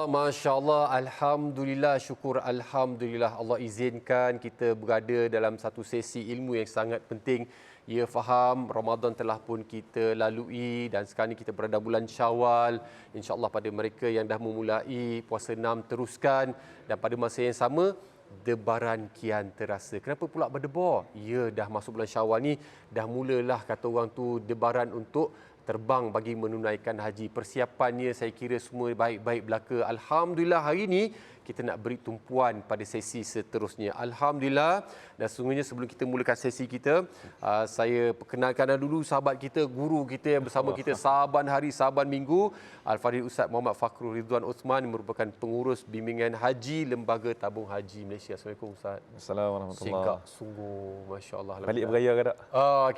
Masya Allah, Alhamdulillah, syukur Alhamdulillah. Allah izinkan kita berada dalam satu sesi ilmu yang sangat penting. Ya, faham, Ramadan telah pun kita lalui dan sekarang ni kita berada bulan Syawal. InsyaAllah pada mereka yang dah memulai puasa 6 teruskan, dan pada masa yang sama debaran kian terasa. Kenapa pula berdebar? Ya, dah masuk bulan Syawal ni, dah mulalah kata orang tu debaran untuk terbang bagi menunaikan haji. Persiapannya saya kira semua baik-baik belaka. Alhamdulillah, hari ini kita nak beri tumpuan pada sesi seterusnya. Alhamdulillah. Dan sesungguhnya sebelum kita mulakan sesi kita, saya perkenalkan dulu sahabat kita, guru kita yang bersama kita saban hari, saban minggu, Al-Fadhil Ustaz Muhammad Fakrul Ridwan Osman, yang merupakan pengurus bimbingan haji Lembaga Tabung Haji Malaysia. Assalamualaikum Ustaz. Assalamualaikum warahmatullahi wabarakatuh. Singkat sungguh, Masya Allah. Balik beraya ke tak?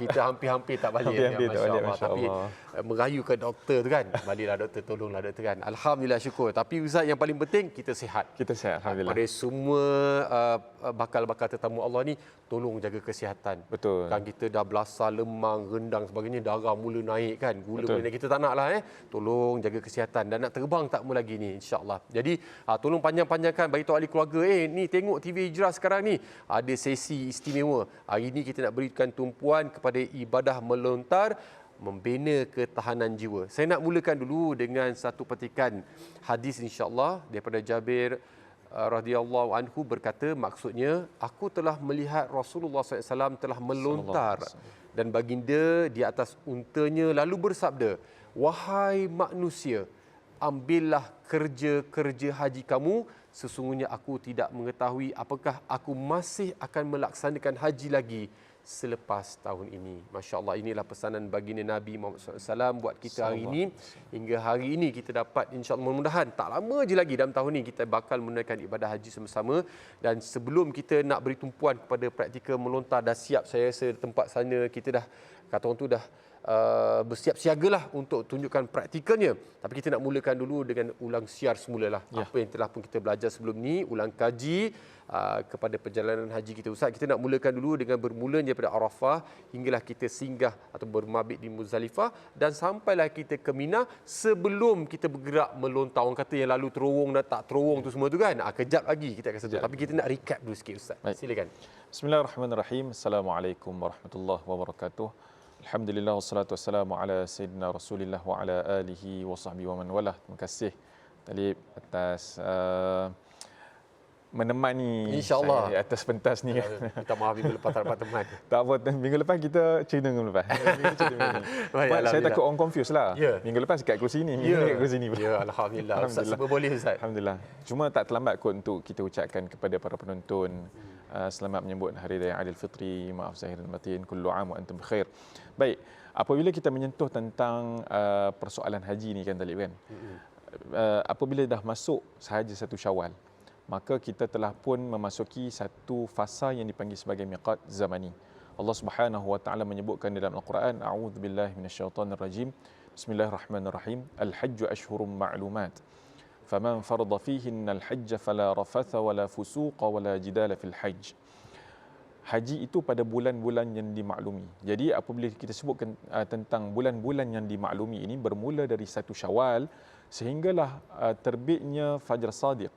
Kita hampir-hampir tak balik. Hampir-hampir tak balik, Masya Tapi Allah. merayu ke doktor tu kan. Baliklah doktor, tolonglah doktor kan. Alhamdulillah, syukur. Tapi Ustaz, yang paling penting kita sihat. Kita sihat, Alhamdulillah. Pada semua bakal-bakal tetamu Allah ni, tolong jaga kesihatan. Betul. Kan kita dah belasah, lemang, rendang sebagainya, darah mula naik kan. Gula Betul. mula naik, kita tak nak lah. Tolong jaga kesihatan. Dan nak terbang tak mau lagi ni, insya-Allah. Jadi tolong panjang-panjangkan bagi tu ahli keluarga. Ni tengok TV Hijrah sekarang ni, ada sesi istimewa. Hari ni kita nak berikan tumpuan kepada ibadah melontar, membina ketahanan jiwa. Saya nak mulakan dulu dengan satu petikan hadis insya-Allah daripada Jabir radhiyallahu anhu, berkata, maksudnya aku telah melihat Rasulullah SAW telah melontar dan baginda di atas untanya lalu bersabda, wahai manusia, ambillah kerja-kerja haji kamu, sesungguhnya aku tidak mengetahui apakah aku masih akan melaksanakan haji lagi selepas tahun ini. Masya Allah, inilah pesanan baginda Nabi Muhammad SAW buat kita hari ini. Hingga hari ini kita dapat, insya-Allah, mudah-mudahan tak lama je lagi dalam tahun ini kita bakal menunaikan ibadah haji sama-sama. Dan sebelum kita nak beri tumpuan kepada praktikal melontar, dah siap saya rasa tempat sana, kita dah, kata orang tu dah bersiap siagalah untuk tunjukkan praktikalnya. Tapi kita nak mulakan dulu dengan ulang siar semula lah. Apa yang telah pun kita belajar sebelum ni, ulang kaji kepada perjalanan haji kita. Ustaz, kita nak mulakan dulu dengan bermulanya daripada Arafah hinggalah kita singgah atau bermabit di Muzdalifah dan sampailah kita ke Mina sebelum kita bergerak melontar. Orang kata yang lalu terowong dan tak terowong tu semua tu kan. Kejap lagi kita akan sentuh. Tapi kita nak recap dulu sikit Ustaz. Baik. Silakan. Bismillahirrahmanirrahim. Assalamualaikum warahmatullahi wabarakatuh. Alhamdulillah, wassalatu wassalamu ala sayyidina Rasulillah wa ala alihi wa sahbihi wa man walah. Terima kasih Talib atas menemani InsyaAllah saya atas pentas ni. Kita maaf minggu lepas tak dapat teman. Tak apa, minggu lepas kita cerita minggu lepas. Saya takut orang confuse lah. Minggu lepas kat kerusi ni, minggu ni kat kerusi ni. Alhamdulillah. Ustaz, serba boleh Ustaz. Alhamdulillah. Cuma tak terlambat kot untuk kita ucapkan kepada para penonton selamat menyambut Hari Raya Aidilfitri, maaf zahir dan batin, kullu am wa antum bikhair. Baik, apabila kita menyentuh tentang persoalan haji ni kan Talib kan, apabila dah masuk sahaja satu Syawal, maka kita telah pun memasuki satu fasa yang dipanggil sebagai miqat zamani. Allah Subhanahu wa taala menyebutkan dalam Al-Quran, a'udzubillahi minasyaitonir rajim. Bismillahirrahmanirrahim. Al-hajju ashhurun ma'lumat. Faman farada fihinna al-hajj fala rafatha wala fusuqa wala jidala fil hajj. Haji itu pada bulan-bulan yang dimaklumi. Jadi apabila kita sebutkan tentang bulan-bulan yang dimaklumi ini bermula dari 1 Syawal sehinggalah terbitnya Fajar Sadiq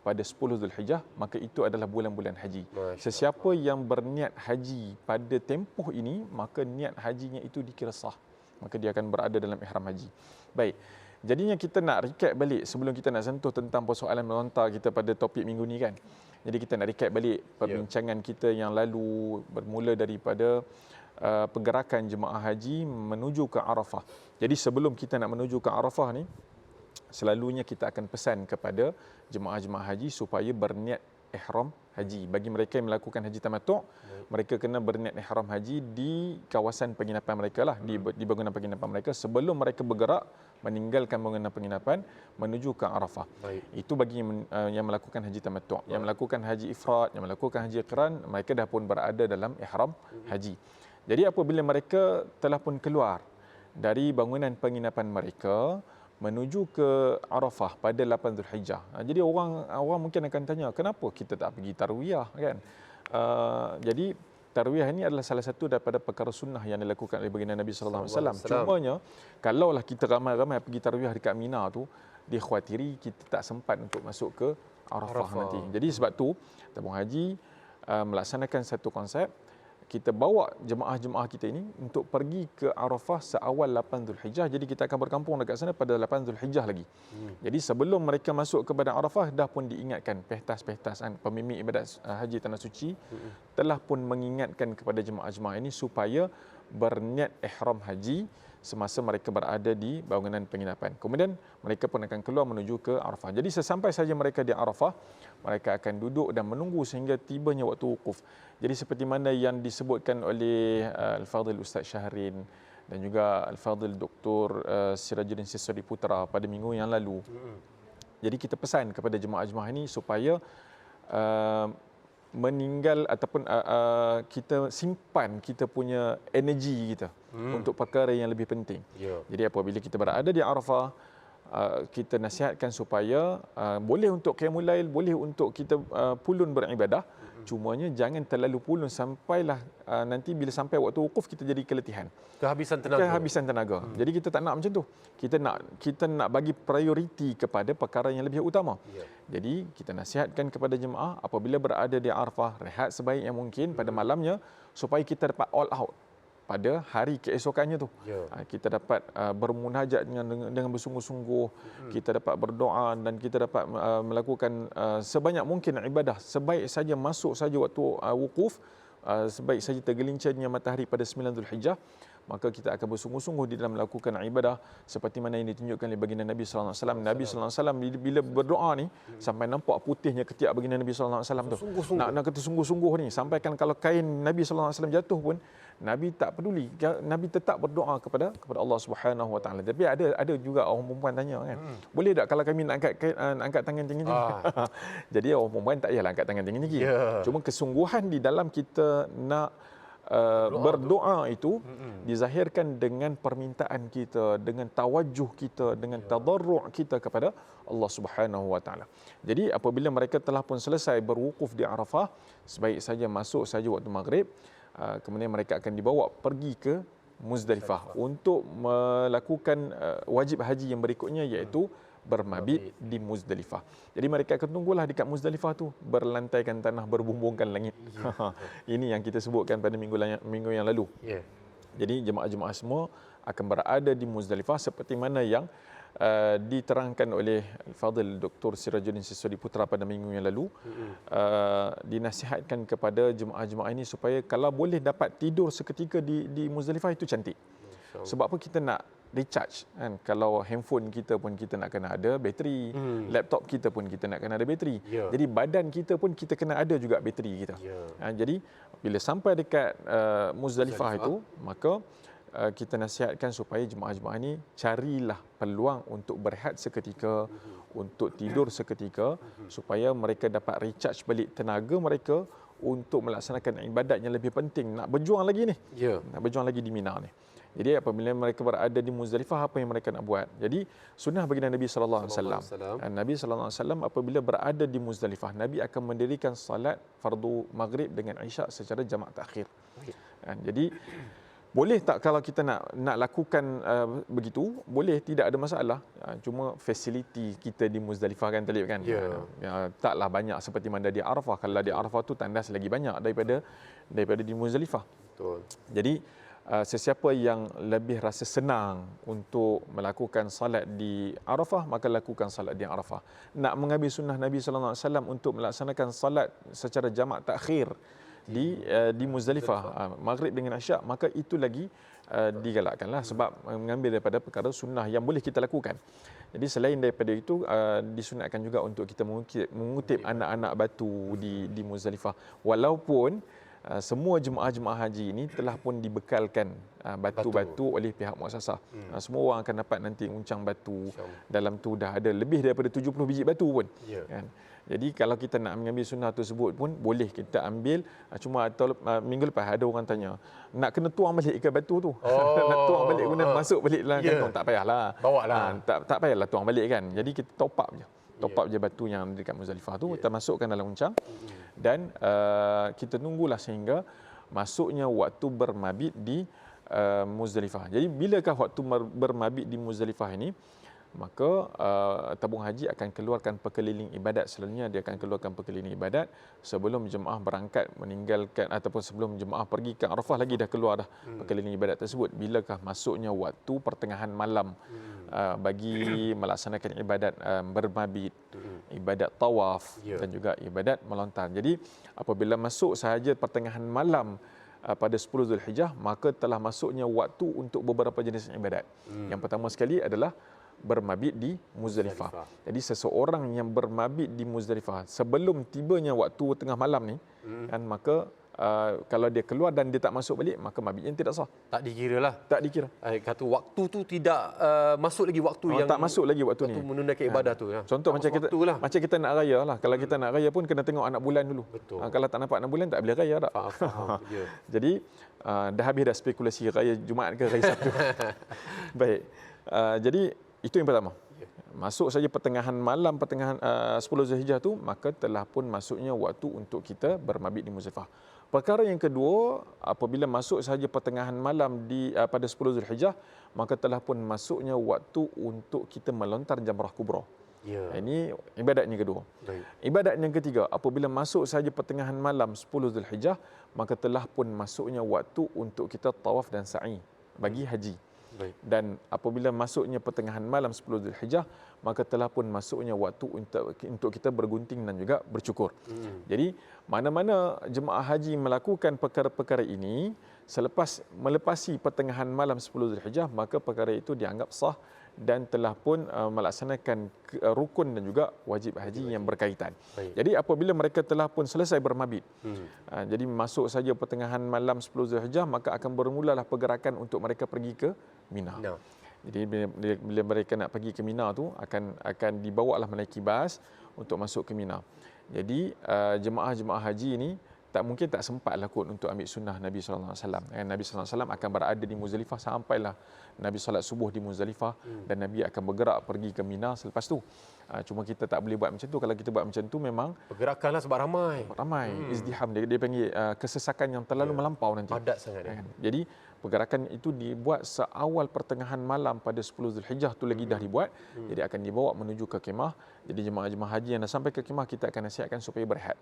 pada 10 Zulhijjah, maka itu adalah bulan-bulan haji. Sesiapa yang berniat haji pada tempoh ini, maka niat hajinya itu dikira sah. Maka dia akan berada dalam ihram haji. Baik. Jadinya kita nak recap balik sebelum kita nak sentuh tentang persoalan melontar kita pada topik minggu ni kan. Jadi kita nak recap balik perbincangan kita yang lalu bermula daripada pergerakan jemaah haji menuju ke Arafah. Jadi sebelum kita nak menuju ke Arafah ni, selalunya kita akan pesan kepada jemaah-jemaah haji supaya berniat ihram haji. Bagi mereka yang melakukan haji tamattu', mereka kena berniat ihram haji di kawasan penginapan mereka lah, di bangunan penginapan mereka sebelum mereka bergerak meninggalkan bangunan penginapan menuju ke Arafah. Itu bagi yang melakukan haji tamattu'. Yang melakukan haji ifrad, yang melakukan haji qiran, mereka dah pun berada dalam ihram haji. Jadi apabila mereka telah pun keluar dari bangunan penginapan mereka menuju ke Arafah pada 8 Zulhijjah. Jadi orang mungkin akan tanya, kenapa kita tak pergi tarwiyah kan? Jadi tarwiyah ini adalah salah satu daripada perkara sunnah yang dilakukan oleh baginda Nabi sallallahu alaihi wasallam. Cumanya kalaulah kita ramai-ramai pergi tarwiyah dekat Mina tu, dikhawatiri kita tak sempat untuk masuk ke Arafah nanti. Jadi sebab tu tabung haji melaksanakan satu konsep, kita bawa jemaah-jemaah kita ini untuk pergi ke Arafah seawal 8 Zulhijjah. Jadi kita akan berkampung dekat sana pada 8 Zulhijjah lagi. Jadi sebelum mereka masuk kepada Arafah, dah pun diingatkan pehtas-pehtas pemimpin ibadat haji tanah suci telah pun mengingatkan kepada jemaah-jemaah ini supaya berniat ihram haji semasa mereka berada di bangunan penginapan. Kemudian mereka pun akan keluar menuju ke Arafah. Jadi sesampai saja mereka di Arafah, mereka akan duduk dan menunggu sehingga tibanya waktu wukuf. Jadi seperti mana yang disebutkan oleh Al-Fadhil Ustaz Syahrin dan juga Al-Fadhil Dr. Sirajuddin Siswadi Putra pada minggu yang lalu. Jadi kita pesan kepada jemaah-jemaah ini supaya meninggal ataupun kita simpan kita punya energi kita untuk perkara yang lebih penting. Jadi apabila kita berada di Arafah, kita nasihatkan supaya boleh untuk qiyamul lail, boleh untuk kita pulun beribadah, cumanya jangan terlalu pulun sampailah nanti bila sampai waktu wukuf kita jadi keletihan. Kehabisan tenaga. Jadi kita tak nak macam tu. Kita nak bagi prioriti kepada perkara yang lebih utama. Jadi kita nasihatkan kepada jemaah apabila berada di Arafah, rehat sebaik yang mungkin pada malamnya supaya kita dapat all out pada hari keesokannya tu. Kita dapat bermunajat dengan bersungguh-sungguh, kita dapat berdoa dan kita dapat melakukan sebanyak mungkin ibadah. Sebaik saja masuk saja waktu wukuf, sebaik saja tergelincirnya matahari pada 9 Zulhijjah, maka kita akan bersungguh-sungguh di dalam melakukan ibadah seperti mana yang ditunjukkan oleh baginda Nabi sallallahu alaihi wasallam. Nabi sallallahu alaihi wasallam bila berdoa ni sampai nampak putihnya ketiak baginda Nabi sallallahu alaihi wasallam tu. Nak kata sungguh-sungguh ni, sampaikan kalau kain Nabi sallallahu alaihi wasallam jatuh pun Nabi tak peduli. Nabi tetap berdoa kepada Allah Subhanahu wa taala. Tapi ada juga orang perempuan tanya kan, boleh tak kalau kami nak angkat tangan tinggi-tinggi? Jadi orang perempuan tak payahlah angkat tangan tinggi-tinggi. Cuma kesungguhan di dalam kita nak berdoa itu dizahirkan dengan permintaan kita, dengan tawajuh kita, dengan tadarru' kita kepada Allah Subhanahu wa taala. Jadi apabila mereka telah pun selesai berwukuf di Arafah, sebaik saja masuk saja waktu maghrib, kemudian mereka akan dibawa pergi ke Muzdalifah untuk melakukan wajib haji yang berikutnya, iaitu bermabit di Muzdalifah. Jadi mereka akan tunggulah dekat Muzdalifah tu, berlantaikan tanah, berbumbungkan langit. Ini yang kita sebutkan pada minggu yang lalu. Jadi jemaah-jemaah semua akan berada di Muzdalifah seperti mana yang diterangkan oleh Al-Fadhil Dr. Sirajuddin Siswadi Putra pada minggu yang lalu. Dinasihatkan kepada jemaah-jemaah ini supaya kalau boleh dapat tidur seketika di Muzdalifah itu cantik. Sebab apa kita nak recharge kan? Kalau handphone kita pun kita nak kena ada bateri, laptop kita pun kita nak kena ada bateri. Jadi badan kita pun kita kena ada juga bateri kita. Jadi bila sampai dekat Muzdalifah itu, maka kita nasihatkan supaya jemaah-jemaah ini carilah peluang untuk berehat seketika, untuk tidur seketika, supaya mereka dapat recharge balik tenaga mereka untuk melaksanakan ibadat yang lebih penting. Nak berjuang lagi ni. Nak berjuang lagi di Mina ni. Jadi apabila mereka berada di Muzdalifah, apa yang mereka nak buat? Jadi sunnah baginda Nabi sallallahu alaihi wasallam. Nabi sallallahu alaihi wasallam apabila berada di Muzdalifah, Nabi akan mendirikan salat fardu maghrib dengan isyak secara jamak takhir. Jadi boleh tak kalau kita nak lakukan begitu? Boleh, tidak ada masalah. Cuma fasiliti kita di Muzdalifah kan Talib kan. Taklah banyak seperti mana di Arafah. Kalau di Arafah tu tandas lagi banyak daripada di Muzdalifah. Betul. Jadi sesiapa yang lebih rasa senang untuk melakukan salat di Arafah, maka lakukan salat di Arafah. Nak mengambil sunnah Nabi sallallahu alaihi wasallam untuk melaksanakan salat secara jamak takhir di Muzdalifah, maghrib dengan isyak, maka itu lagi digalakkanlah sebab mengambil daripada perkara sunnah yang boleh kita lakukan. Jadi selain daripada itu, disunatkan juga untuk kita mengutip anak-anak batu di Muzdalifah. Walaupun semua jemaah-jemaah haji ini telah pun dibekalkan batu-batu oleh pihak muassasah. Semua orang akan dapat nanti uncang batu. Dalam tu dah ada lebih daripada 70 biji batu pun. Kan? Jadi kalau kita nak mengambil sunnah tersebut pun boleh kita ambil. Cuma minggu lepas ada orang tanya, nak kena tuang balik ke batu tu? Nak tuang balik guna masuk balik dalam kantong? Tak payahlah. Tak payahlah tuang balik kan. Jadi kita top up je. Top up je batu yang dekat Muzdalifah tu, kita masukkan dalam uncang dan kita tunggulah sehingga masuknya waktu bermabit di Muzdalifah. Jadi bilakah waktu bermabit di Muzdalifah ini? maka tabung haji akan keluarkan pekeliling ibadat. Selalunya dia akan keluarkan pekeliling ibadat sebelum jemaah berangkat meninggalkan ataupun sebelum jemaah pergi ke Arafah lagi dah keluar dah pekeliling ibadat tersebut. Bilakah masuknya waktu pertengahan malam bagi melaksanakan ibadat bermabit, ibadat tawaf dan juga ibadat melontar. Jadi apabila masuk sahaja pertengahan malam pada 10 Zulhijjah, maka telah masuknya waktu untuk beberapa jenis ibadat. Yang pertama sekali adalah bermabit di Muzdalifah. Jadi seseorang yang bermabit di Muzdalifah sebelum tibanya waktu tengah malam ni, kan, maka kalau dia keluar dan dia tak masuk balik, maka mabitnya tidak sah. Tak dikira lah. Tak dikira. Kata waktu tu tidak masuk lagi waktu yang tak masuk lagi waktu ni. menunaikan ibadah tu. Ya. Contoh macam kita nak raya lah. Kalau kita nak raya pun kena tengok anak bulan dulu. Kalau tak nampak anak bulan tak boleh raya tak. Faham. Jadi dah habis dah spekulasi raya Jumaat ke raya Sabtu. Baik. Jadi itu yang pertama. Masuk saja pertengahan 10 Zulhijjah tu, maka telah pun masuknya waktu untuk kita bermabit di Muzdalifah. Perkara yang kedua, apabila masuk saja pertengahan malam pada 10 Zulhijjah, maka telah pun masuknya waktu untuk kita melontar jamrah kubra. Ya. Ini ibadat yang kedua. Baik. Ibadat yang ketiga, apabila masuk saja pertengahan malam 10 Zulhijjah, maka telah pun masuknya waktu untuk kita tawaf dan sa'i bagi haji. Baik. Dan apabila masuknya pertengahan malam 10 Zulhijjah, maka telah pun masuknya waktu untuk kita bergunting dan juga bercukur. Jadi mana-mana jemaah haji melakukan perkara-perkara ini selepas melepasi pertengahan malam 10 Zulhijjah, maka perkara itu dianggap sah dan telah pun melaksanakan rukun dan juga wajib haji yang berkaitan. Baik. Jadi apabila mereka telah pun selesai bermabit, jadi masuk saja pertengahan malam 10 Zulhijjah, maka akan bermulalah pergerakan untuk mereka pergi ke Mina. No. Jadi bila mereka nak pergi ke Mina tu akan dibawalah menaiki bas untuk masuk ke Mina. Jadi jemaah-jemaah haji ini tak sempatlah kot untuk ambil sunnah Nabi sallallahu alaihi wasallam. Nabi sallallahu alaihi wasallam akan berada di Muzdalifah sampailah Nabi solat subuh di Muzdalifah dan Nabi akan bergerak pergi ke Mina selepas tu. Cuma kita tak boleh buat macam tu. Kalau kita buat macam tu memang pergerakanlah sebab ramai. Izdiham dia panggil kesesakan yang terlalu melampau nanti. Padat sangat. Jadi pergerakan itu dibuat seawal pertengahan malam pada 10 Zulhijjah tu lagi dah dibuat. Jadi akan dibawa menuju ke kemah. Jadi jemaah-jemaah haji yang dah sampai ke kemah, kita akan nasihatkan supaya berehat.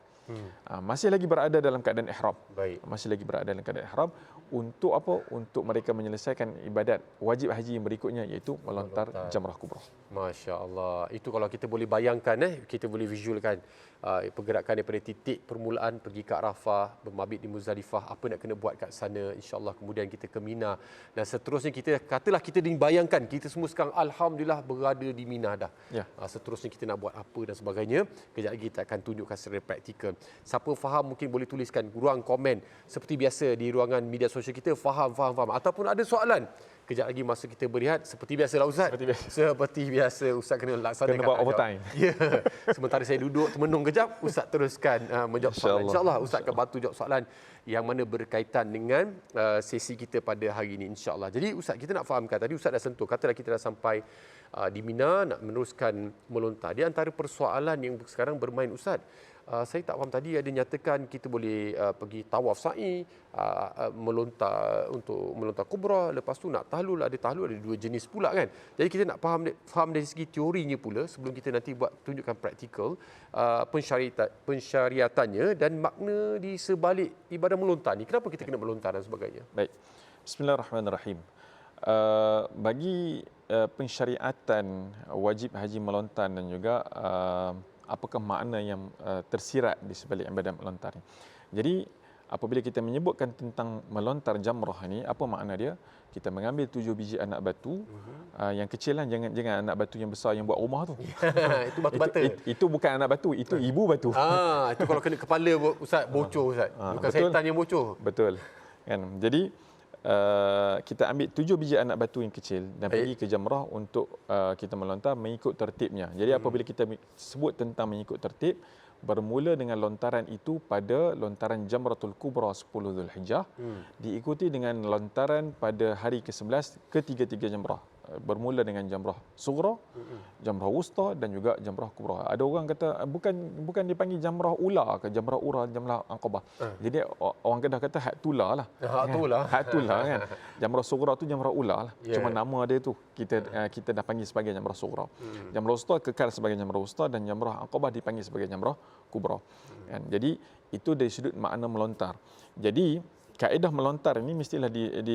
Masih lagi berada dalam keadaan ihram. Baik. Masih lagi berada dalam keadaan ihram untuk apa? Untuk mereka menyelesaikan ibadat wajib haji yang berikutnya, iaitu melontar jamrah kubra. Masya-Allah. Itu kalau kita boleh bayangkan, kita boleh visualkan pergerakan daripada titik permulaan pergi ke Arafah, bermabit di Muzdalifah, apa nak kena buat kat sana, insya-Allah kemudian kita ke Mina dan seterusnya. Katalah kita dibayangkan kita semua sekarang alhamdulillah berada di Mina dah. Ya. Seterusnya kita nak buat apa dan sebagainya. Kejap lagi kita akan tunjukkan secara praktikal. Siapa faham mungkin boleh tuliskan ruang komen seperti biasa di ruangan media sosial kita, faham ataupun ada soalan. Kejap lagi masa kita berehat seperti biasalah Ustaz. Seperti biasa Ustaz kena laksanakan. Kena buat overtime. Ya. Sementara saya duduk termenung kejap, Ustaz teruskan menjawab soalan. InsyaAllah Ustaz akan bantu jawab soalan yang mana berkaitan dengan sesi kita pada hari ini, insyaAllah. Jadi Ustaz, kita nak fahamkan, tadi Ustaz dah sentuh, katalah kita dah sampai di Mina nak meneruskan melontar. Di antara persoalan yang sekarang bermain Ustaz, saya tak faham tadi ada nyatakan kita boleh pergi tawaf sa'i, melontar untuk melontar kubra, lepas tu nak tahlul, ada dua jenis pula kan. Jadi kita nak faham dari segi teorinya pula sebelum kita nanti buat tunjukkan praktikal pensyariatannya dan makna di sebalik ibadah melontar ni. Kenapa kita kena melontar dan sebagainya? Baik. Bismillahirrahmanirrahim. Bagi pensyariatan wajib haji melontar dan juga apakah makna yang tersirat di sebalik ibadah melontar ini. Jadi apabila kita menyebutkan tentang melontar jamrah ini, apa makna dia? Kita mengambil 7 biji anak batu, yang kecil lah, jangan anak batu yang besar yang buat rumah tu. Itu batu bata. Itu bukan anak batu, itu ibu batu. Itu kalau kena kepala Ustaz bocor Ustaz. Bukan betul, setan yang bocor. Betul. Kan. Jadi kita ambil 7 biji anak batu yang kecil dan pergi ke jamrah untuk kita melontar mengikut tertibnya. Jadi apabila kita sebut tentang mengikut tertib, bermula dengan lontaran itu pada lontaran Jamratul Kubra 10 Zulhijjah, diikuti dengan lontaran pada hari ke-11 ketiga-tiga jamrah. bermula dengan jamrah sughra, jamrah wusta dan juga jamrah kubra. Ada orang kata bukan dipanggil jamrah ula ke jamrah ura, jamrah aqabah. Jadi orang Kedah kata hak tula lah. Hak tula. Hak tula kan. Jamrah sughra tu jamrah ula lah. Yeah. Cuma nama dia tu kita dah panggil sebagai jamrah sughra. Jamrah wusta kekal sebagai jamrah wusta dan jamrah aqabah dipanggil sebagai jamrah kubra. Kan. Jadi itu dari sudut makna melontar. Jadi kaedah melontar ini mestilah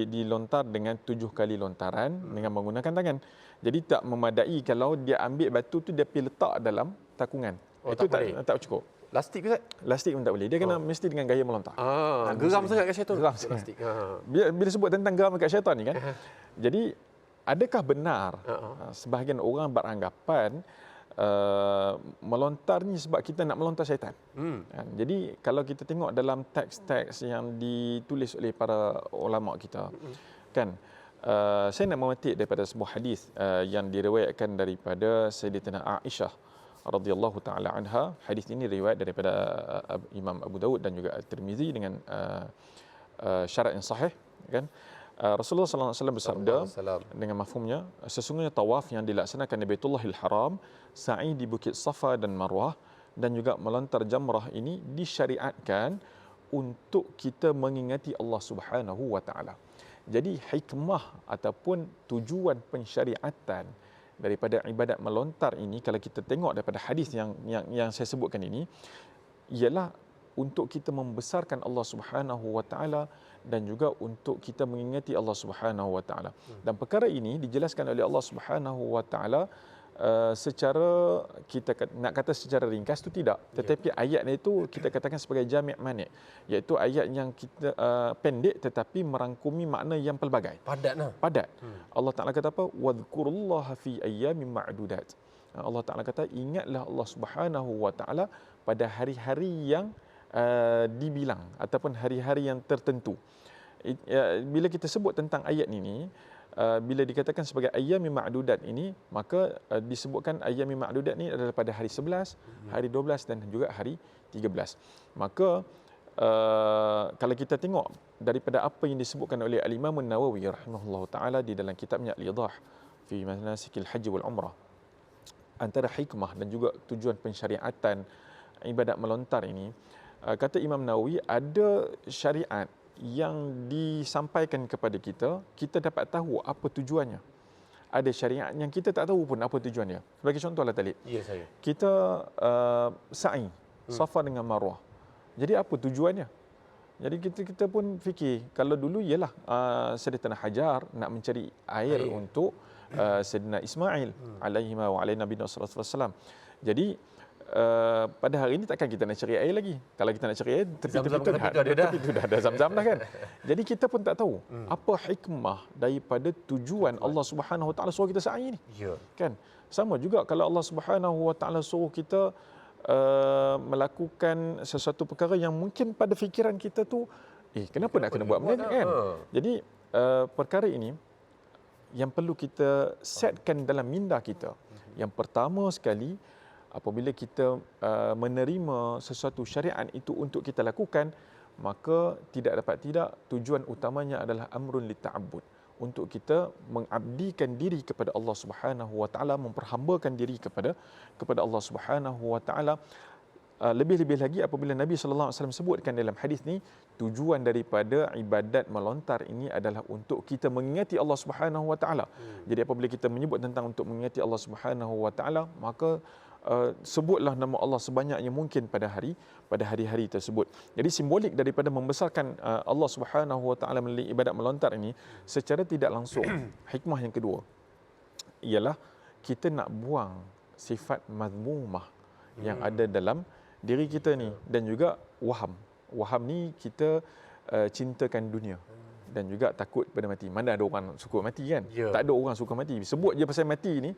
dilontar dengan 7 kali lontaran dengan menggunakan tangan. Jadi tak memadai kalau dia ambil batu tu dia pergi letak dalam takungan. Itu tak cukup. Plastik ke Ustaz? Plastik pun tak boleh. Dia kena mesti dengan gaya melontar. Geram sangat kat syaitan. Geram sangat. Bila sebut tentang geram kat syaitan ni kan. Jadi adakah benar sebahagian orang beranggapan melontar ni sebab kita nak melontar syaitan. Jadi kalau kita tengok dalam teks-teks yang ditulis oleh para ulama kita, kan, saya nak memetik daripada sebuah hadis yang diriwayatkan daripada Sayyidatina Aisyah radhiyallahu taala anha. Hadis ini riwayat daripada Imam Abu Daud dan juga At-Tirmizi dengan syarat yang sahih, kan. Rasulullah sallallahu alaihi wasallam bersabda dengan mafhumnya, sesungguhnya tawaf yang dilaksanakan di Baitullahil Haram, sa'i di Bukit Safa dan Marwah dan juga melontar jamrah ini disyariatkan untuk kita mengingati Allah Subhanahu wa taala. Jadi hikmah ataupun tujuan pensyariatan daripada ibadat melontar ini, kalau kita tengok daripada hadis yang saya sebutkan ini, ialah untuk kita membesarkan Allah Subhanahu wa taala dan juga untuk kita mengingati Allah Subhanahu wa taala. Dan perkara ini dijelaskan oleh Allah Subhanahu wa taala secara kita nak kata secara ringkas tu tidak, tetapi ayat itu kita katakan sebagai jami' mani', iaitu ayat yang kita pendek tetapi merangkumi makna yang pelbagai. Padat. Allah Taala kata apa? Wadhkurullaha fi ayyamin ma'dudat. Allah Taala kata ingatlah Allah Subhanahu wa taala pada hari-hari yang dibilang ataupun hari-hari yang tertentu. Bila kita sebut tentang ayat ini, bila dikatakan sebagai ayyami ma'dudat ini, maka disebutkan ayyami ma'dudat ini adalah pada hari 11, hari 12 dan juga hari 13. Maka kalau kita tengok daripada apa yang disebutkan oleh Al-Imam An-Nawawi rahimahullahu taala di dalam kitabnya Al-Idah fi Manasikil Haji wal Umrah, antara hikmah dan juga tujuan pensyariatan ibadat melontar ini, kata Imam Nawawi, ada syariat yang disampaikan kepada kita, kita dapat tahu apa tujuannya. Ada syariat yang kita tak tahu pun apa tujuannya. Sebagai contoh lah Talib. Ya saya. Kita sa'i Safa dengan Marwah. Jadi apa tujuannya? Jadi kita pun fikir, kalau dulu ialah Sayyidatina Hajar nak mencari air untuk Sayyidina Ismail alaihi wa alaina nabiyina sallallahu alaihi wasallam. Jadi pada hari ini takkan kita nak cari air lagi. Kalau kita nak cari air, tepi tu dah ada Zam-Zam dah kan. Jadi kita pun tak tahu apa hikmah daripada tujuan Allah Subhanahu Wa Taala suruh kita sa'i ni. Ya. Kan? Sama juga kalau Allah Subhanahu Wa Taala suruh kita melakukan sesuatu perkara yang mungkin pada fikiran kita tu, kenapa nak kena buat benda ni kan? Jadi perkara ini yang perlu kita setkan dalam minda kita. Yang pertama sekali, apabila kita menerima sesuatu syariat itu untuk kita lakukan, maka tidak tujuan utamanya adalah amrun lita'abbud, untuk kita mengabdikan diri kepada Allah Subhanahu wa taala, memperhambakan diri kepada Allah Subhanahu wa taala. Lebih-lebih lagi apabila Nabi sallallahu alaihi wasallam sebutkan dalam hadis ni, tujuan daripada ibadat melontar ini adalah untuk kita mengingati Allah Subhanahu wa taala. Jadi apabila kita menyebut tentang untuk mengingati Allah Subhanahu wa taala, maka sebutlah nama Allah sebanyaknya mungkin pada hari-hari tersebut. Jadi simbolik daripada membesarkan Allah Subhanahu wa taala melalui ibadat melontar ini, secara tidak langsung hikmah yang kedua ialah kita nak buang sifat mazmumah yang ada dalam diri kita ni, dan juga waham ni kita cintakan dunia dan juga takut pada mati. Mana ada orang suka mati kan? Ya. Tak ada orang suka mati. Sebut je pasal mati ni,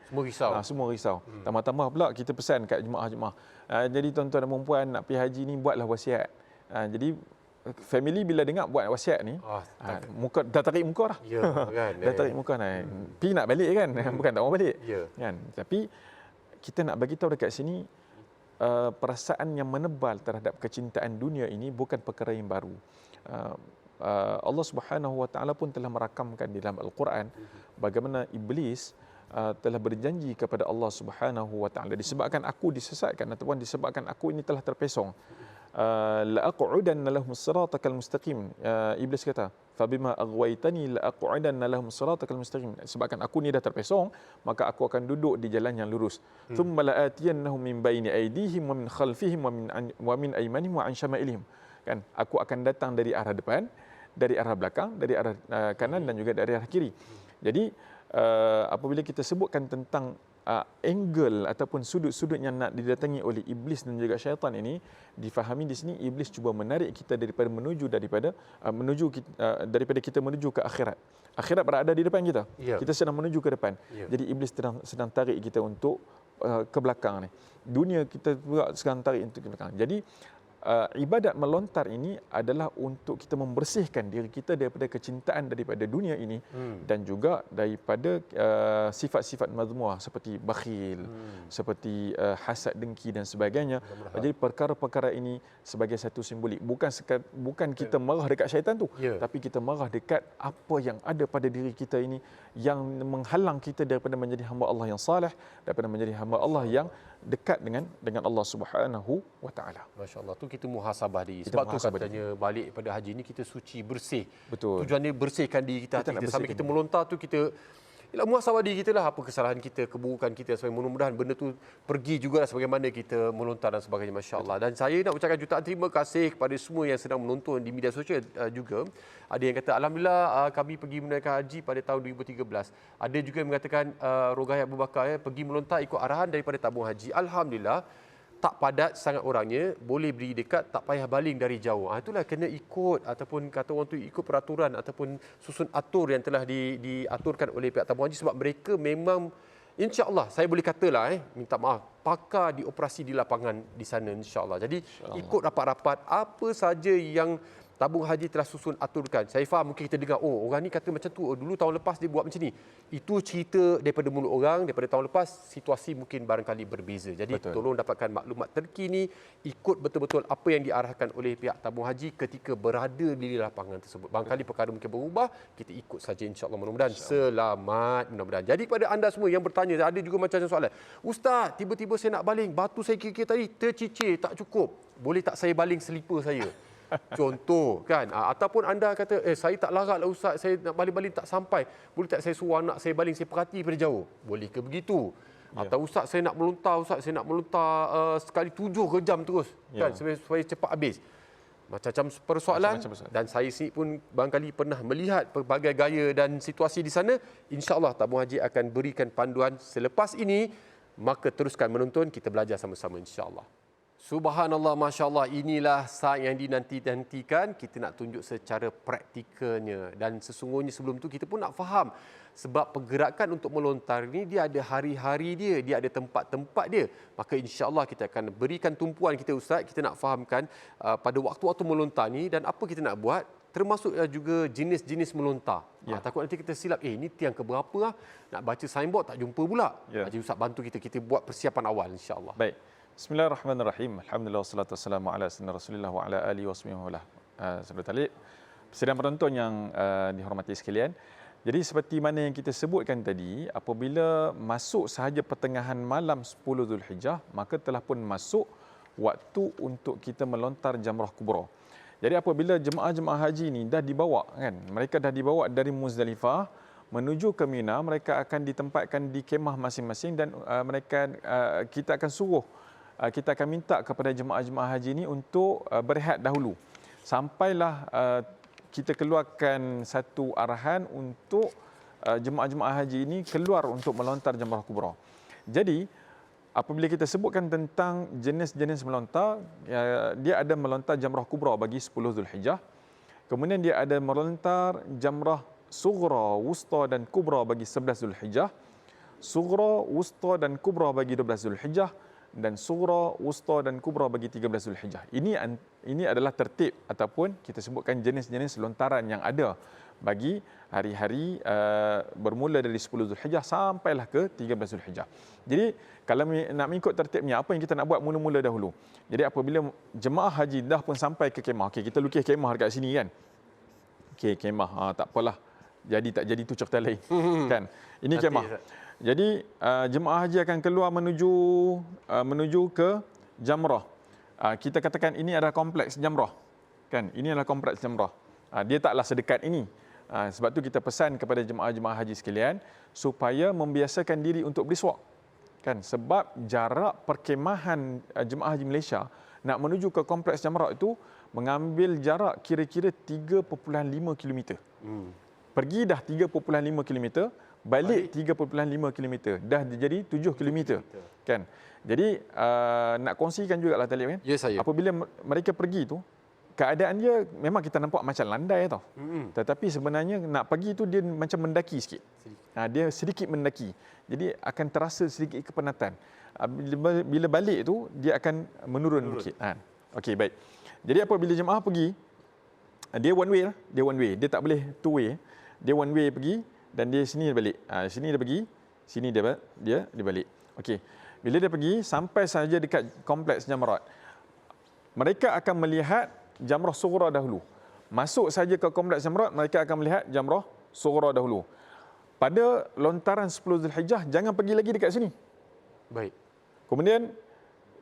semua risau. Tambah-tambah pula kita pesan kat jemaah-jemaah. Jadi tuan-tuan dan puan nak pergi haji ni, buatlah wasiat. Jadi family bila dengar buat wasiat ni, muka dah tarik muka dah. Ya, kan. Dah tarik muka dah. Pergi nak balik kan? Bukan tak mau balik. Ya. Kan? Tapi kita nak bagi tahu dekat sini, perasaan yang menebal terhadap kecintaan dunia ini bukan perkara yang baru. Allah Subhanahu Wa Taala pun telah merakamkan di dalam Al-Quran bagaimana iblis telah berjanji kepada Allah Subhanahu Wa Taala, disebabkan aku disesatkan ataupun disebabkan aku ini telah terpesong, la aqudanna lahum siratakal mustaqim. Iblis kata, fabima aghwaytani la aqudanna lahum siratakal mustaqim. Sebabkan aku ni dah terpesong, maka aku akan duduk di jalan yang lurus. Thumma la atiyannahum min baini aydihim wa min khalfihim wa min aymanihim wa an syama'ilihim. Kan, aku akan datang dari arah depan, dari arah belakang, dari arah kanan dan juga dari arah kiri. Jadi apabila kita sebutkan tentang angle ataupun sudut-sudut yang nak didatangi oleh iblis dan juga syaitan ini, difahami di sini iblis cuba menarik kita daripada daripada kita menuju ke akhirat. Akhirat berada di depan kita. Yeah. Kita sedang menuju ke depan. Yeah. Jadi iblis sedang tarik kita untuk ke belakang ni. Dunia kita pula sedang tarik untuk ke belakang. Jadi ibadat melontar ini adalah untuk kita membersihkan diri kita daripada kecintaan daripada dunia ini dan juga daripada sifat-sifat mazmuah seperti bakhil, seperti hasad, dengki dan sebagainya. Jadi perkara-perkara ini sebagai satu simbolik, bukan kita marah dekat syaitan tu, tapi kita marah dekat apa yang ada pada diri kita ini yang menghalang kita daripada menjadi hamba Allah yang saleh, daripada menjadi hamba Allah yang dekat dengan Allah Subhanahu Wa Taala. Masya-Allah, tu kita muhasabah diri. Sebab tu katanya balik pada haji ni kita suci, bersih. Betul. Tujuan dia bersihkan diri kita, hati kita. Sambil kita melontar tu kita muhasabah diri kita lah, apa kesalahan kita, keburukan kita, supaya mudah-mudahan benda tu pergi juga lah sebagaimana kita melontar dan sebagainya. Masya-Allah. Dan saya nak ucapkan jutaan terima kasih kepada semua yang sedang menonton di media sosial juga. Ada yang kata alhamdulillah kami pergi menunaikan haji pada tahun 2013. Ada juga yang mengatakan Rogayat Abu Bakar pergi melontar ikut arahan daripada tabung haji. Alhamdulillah, tak padat sangat orangnya, boleh berdiri dekat, tak payah baling dari jauh. Itulah kena ikut, ataupun kata orang tu ikut peraturan ataupun susun atur yang telah diaturkan oleh pihak tabung haji, sebab mereka memang insya-Allah, saya boleh katalah minta maaf, pakar di operasi di lapangan di sana insya-Allah. Jadi ikut rapat-rapat apa saja yang tabung haji telah susun aturkan. Saya faham mungkin kita dengar, oh orang ni kata macam tu, dulu tahun lepas dia buat macam ni. Itu cerita daripada mulut orang, daripada tahun lepas, situasi mungkin barangkali berbeza. Jadi tolong dapatkan maklumat terkini, ikut betul-betul apa yang diarahkan oleh pihak tabung haji ketika berada di lapangan tersebut. Barangkali perkara mungkin berubah, kita ikut saja insya-Allah, mudah-mudahan selamat, mudah-mudahan. Jadi kepada anda semua yang bertanya, ada juga macam soalan, Ustaz, tiba-tiba saya nak baling, batu saya kira-kira tadi tercicir, tak cukup. Boleh tak saya baling selipar saya? Contoh kan, ataupun anda kata saya tak larat lah Ustaz, saya nak baling-baling tak sampai, boleh tak saya suruh anak saya baling, saya perhati pada jauh? Boleh ke begitu? Atau Ustaz saya nak melontar, Ustaz saya nak melontar sekali 7 jam terus kan, supaya cepat habis. Macam-macam persoalan, dan saya sendiri pun barangkali pernah melihat pelbagai gaya dan situasi di sana. InsyaAllah tabung haji akan berikan panduan selepas ini, maka teruskan menonton, kita belajar sama-sama insyaAllah. Subhanallah, Masya Allah, inilah saat yang dinanti-nantikan. Kita nak tunjuk secara praktikalnya. Dan sesungguhnya sebelum tu kita pun nak faham. Sebab pergerakan untuk melontar ni dia ada hari-hari dia, dia ada tempat-tempat dia. Maka insya-Allah kita akan berikan tumpuan kita Ustaz, kita nak fahamkan pada waktu-waktu melontar ni dan apa kita nak buat. Termasuk juga jenis-jenis melontar. Takut nanti kita silap, ni tiang keberapa lah. Nak baca signboard tak jumpa pula. Jadi Ustaz bantu kita buat persiapan awal insya-Allah. Baik. Bismillahirrahmanirrahim. Alhamdulillah wassalatu wassalamu ala sayyidina Rasulillah wa ala alihi wasahbihi. Saudara talib, sidang penonton yang dihormati sekalian. Jadi seperti mana yang kita sebutkan tadi, apabila masuk sahaja pertengahan malam 10 Zulhijjah, maka telah pun masuk waktu untuk kita melontar jamrah kubra. Jadi apabila jemaah-jemaah haji ni dah dibawa kan, mereka dah dibawa dari Muzdalifah menuju ke Mina, mereka akan ditempatkan di kemah masing-masing dan kita akan suruh, kita akan minta kepada jemaah-jemaah haji ini untuk berehat dahulu. Sampailah kita keluarkan satu arahan untuk jemaah-jemaah haji ini keluar untuk melontar jamrah kubra. Jadi, apabila kita sebutkan tentang jenis-jenis melontar, dia ada melontar jamrah kubra bagi 10 Zulhijjah. Kemudian dia ada melontar jamrah sughra, wusta dan kubra bagi 11 Zulhijjah. Sughra, wusta dan kubra bagi 12 Zulhijjah. Dan sughra, wusta dan kubra bagi 13 Zulhijjah. Ini adalah tertib ataupun kita sebutkan jenis-jenis lontaran yang ada bagi hari-hari bermula dari 10 Zulhijjah sampailah ke 13 Zulhijjah. Jadi kalau nak mengikut tertibnya, apa yang kita nak buat mula-mula dahulu. Jadi apabila jemaah haji dah pun sampai ke kemah, kita lukis kemah dekat sini kan. Okey, kemah. Tak apalah. Jadi tak jadi tu cerita lain. Kan? Ini Nanti, kemah. Ustaz. Jadi jemaah haji akan keluar menuju ke Jamrah. Kita katakan ini adalah kompleks Jamrah. Kan? Ini adalah kompleks Jamrah. Dia taklah sedekat ini. Sebab tu kita pesan kepada jemaah-jemaah haji sekalian supaya membiasakan diri untuk beriswak. Kan? Sebab jarak perkemahan jemaah haji Malaysia nak menuju ke kompleks Jamrah itu mengambil jarak kira-kira 3.5 km. Pergi dah 3.5 km, balik 3.5 km. Dah jadi 7 km. Kan? Jadi nak kongsikan jugalah Talib kan? Ya, saya. Apabila mereka pergi tu, keadaan dia memang kita nampak macam landai tau. Tetapi sebenarnya nak pergi tu dia macam mendaki sikit. Dia sedikit mendaki. Jadi akan terasa sedikit kepenatan. Bila balik tu dia akan menurun bukit. Okey, baik. Jadi apabila jemaah pergi, dia one way lah. Dia one way. Dia tak boleh two way. Dia one way pergi dan dia sini dia balik. Sini dia pergi, sini dia balik. Okey. Bila dia pergi sampai saja dekat kompleks Jamrat, mereka akan melihat Jamrah Sughra dahulu. Masuk saja ke kompleks Jamrat, mereka akan melihat Jamrah Sughra dahulu. Pada lontaran 10 Zulhijjah jangan pergi lagi dekat sini. Baik. Kemudian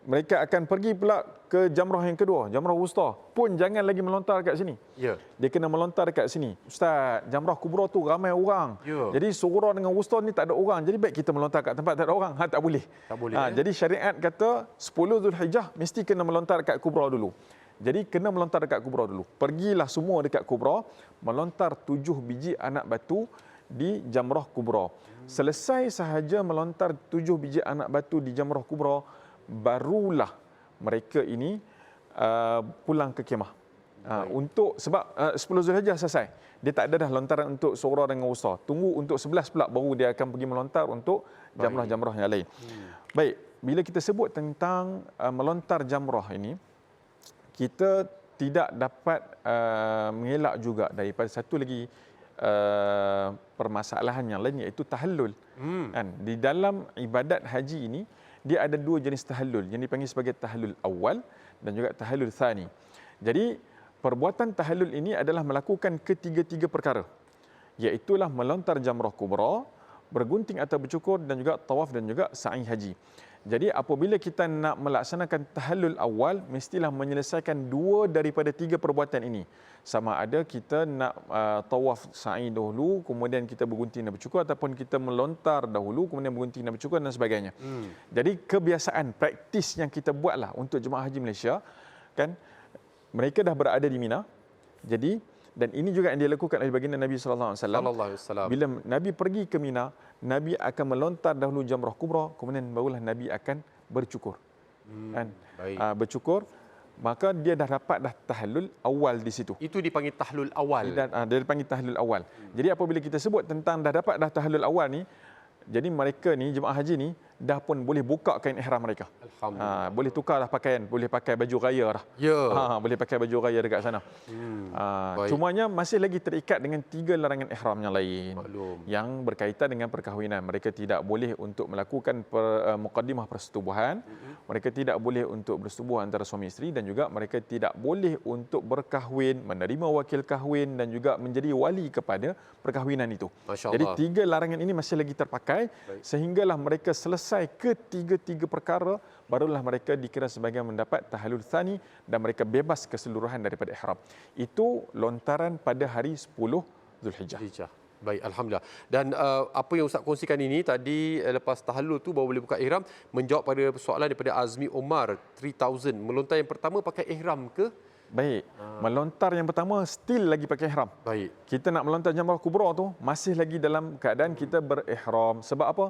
mereka akan pergi pula ke Jamrah yang kedua, Jamrah Wusta. Pun jangan lagi melontar dekat sini. Ya. Dia kena melontar dekat sini. Ustaz, Jamrah Kubra tu ramai orang. Ya. Jadi Sughra dengan Wusta ni tak ada orang. Jadi baik kita melontar kat tempat tak ada orang. Tak boleh. Tak boleh. Jadi syariat kata 10 Zulhijjah mesti kena melontar dekat Kubra dulu. Jadi kena melontar dekat Kubra dulu. Pergilah semua dekat Kubra, melontar 7 biji anak batu di Jamrah Kubra. Selesai sahaja melontar 7 biji anak batu di Jamrah Kubra, barulah mereka ini pulang ke kemah. Untuk sebab 10 Zulhijjah selesai. Dia tak ada dah lontaran untuk Sughra dengan Wusta. Tunggu untuk 11 pula baru dia akan pergi melontar untuk jamrah-jamrah yang lain. Baik, bila kita sebut tentang melontar jamrah ini, kita tidak dapat mengelak juga daripada satu lagi permasalahan yang lain, iaitu tahallul. Kan? Di dalam ibadat haji ini dia ada dua jenis tahallul yang dipanggil sebagai tahallul awal dan juga tahallul thani. Jadi perbuatan tahallul ini adalah melakukan ketiga-tiga perkara, iaitulah melontar jamrah kubra, bergunting atau bercukur dan juga tawaf dan juga sa'i haji. Jadi apabila kita nak melaksanakan tahallul awal, mestilah menyelesaikan dua daripada tiga perbuatan ini. Sama ada kita nak tawaf sa'i dahulu, kemudian kita bergunting dan bercukur, ataupun kita melontar dahulu, kemudian bergunting dan bercukur dan sebagainya. Jadi kebiasaan, praktis yang kita buatlah untuk jemaah haji Malaysia, kan, mereka dah berada di Mina. Jadi, dan ini juga yang dilakukan oleh baginda Nabi sallallahu alaihi wasallam. Bila Nabi pergi ke Mina, Nabi akan melontar dahulu jamrah kubra, kemudian barulah Nabi akan bercukur. Kan? Bercukur, maka dia dah dapat dah tahallul awal di situ. Itu dipanggil tahlul awal. Dia dipanggil tahlul awal. Jadi apabila kita sebut tentang dah dapat dah tahlul awal ni, jadi mereka ni, jemaah haji ni, dah pun boleh buka kain ihram mereka. Alhamdulillah. Boleh tukarlah pakaian, boleh pakai baju raya dah. Ya. Boleh pakai baju raya dekat sana. Cumanya masih lagi terikat dengan tiga larangan ihram yang lain. Maklum. Yang berkaitan dengan perkahwinan. Mereka tidak boleh untuk melakukan muqaddimah persetubuhan. Mereka tidak boleh untuk bersetubuh antara suami isteri, dan juga mereka tidak boleh untuk berkahwin, menerima wakil kahwin dan juga menjadi wali kepada perkahwinan itu. Masya Allah. Jadi tiga larangan ini masih lagi terpakai. Sehinggalah mereka selesai ketiga-tiga perkara, barulah mereka dikira sebagai mendapat tahallul tsani dan mereka bebas keseluruhan daripada ihram. Itu lontaran pada hari 10 Zulhijjah. Baik, alhamdulillah. Dan apa yang Ustaz kongsikan ini tadi, lepas tahallul tu baru boleh buka ihram, menjawab pada soalan daripada Azmi Omar 3000. Melontar yang pertama pakai ihram ke? Baik, melontar yang pertama still lagi pakai ihram. Baik. Kita nak melontar jamrah kubra tu masih lagi dalam keadaan kita berihram. Sebab apa?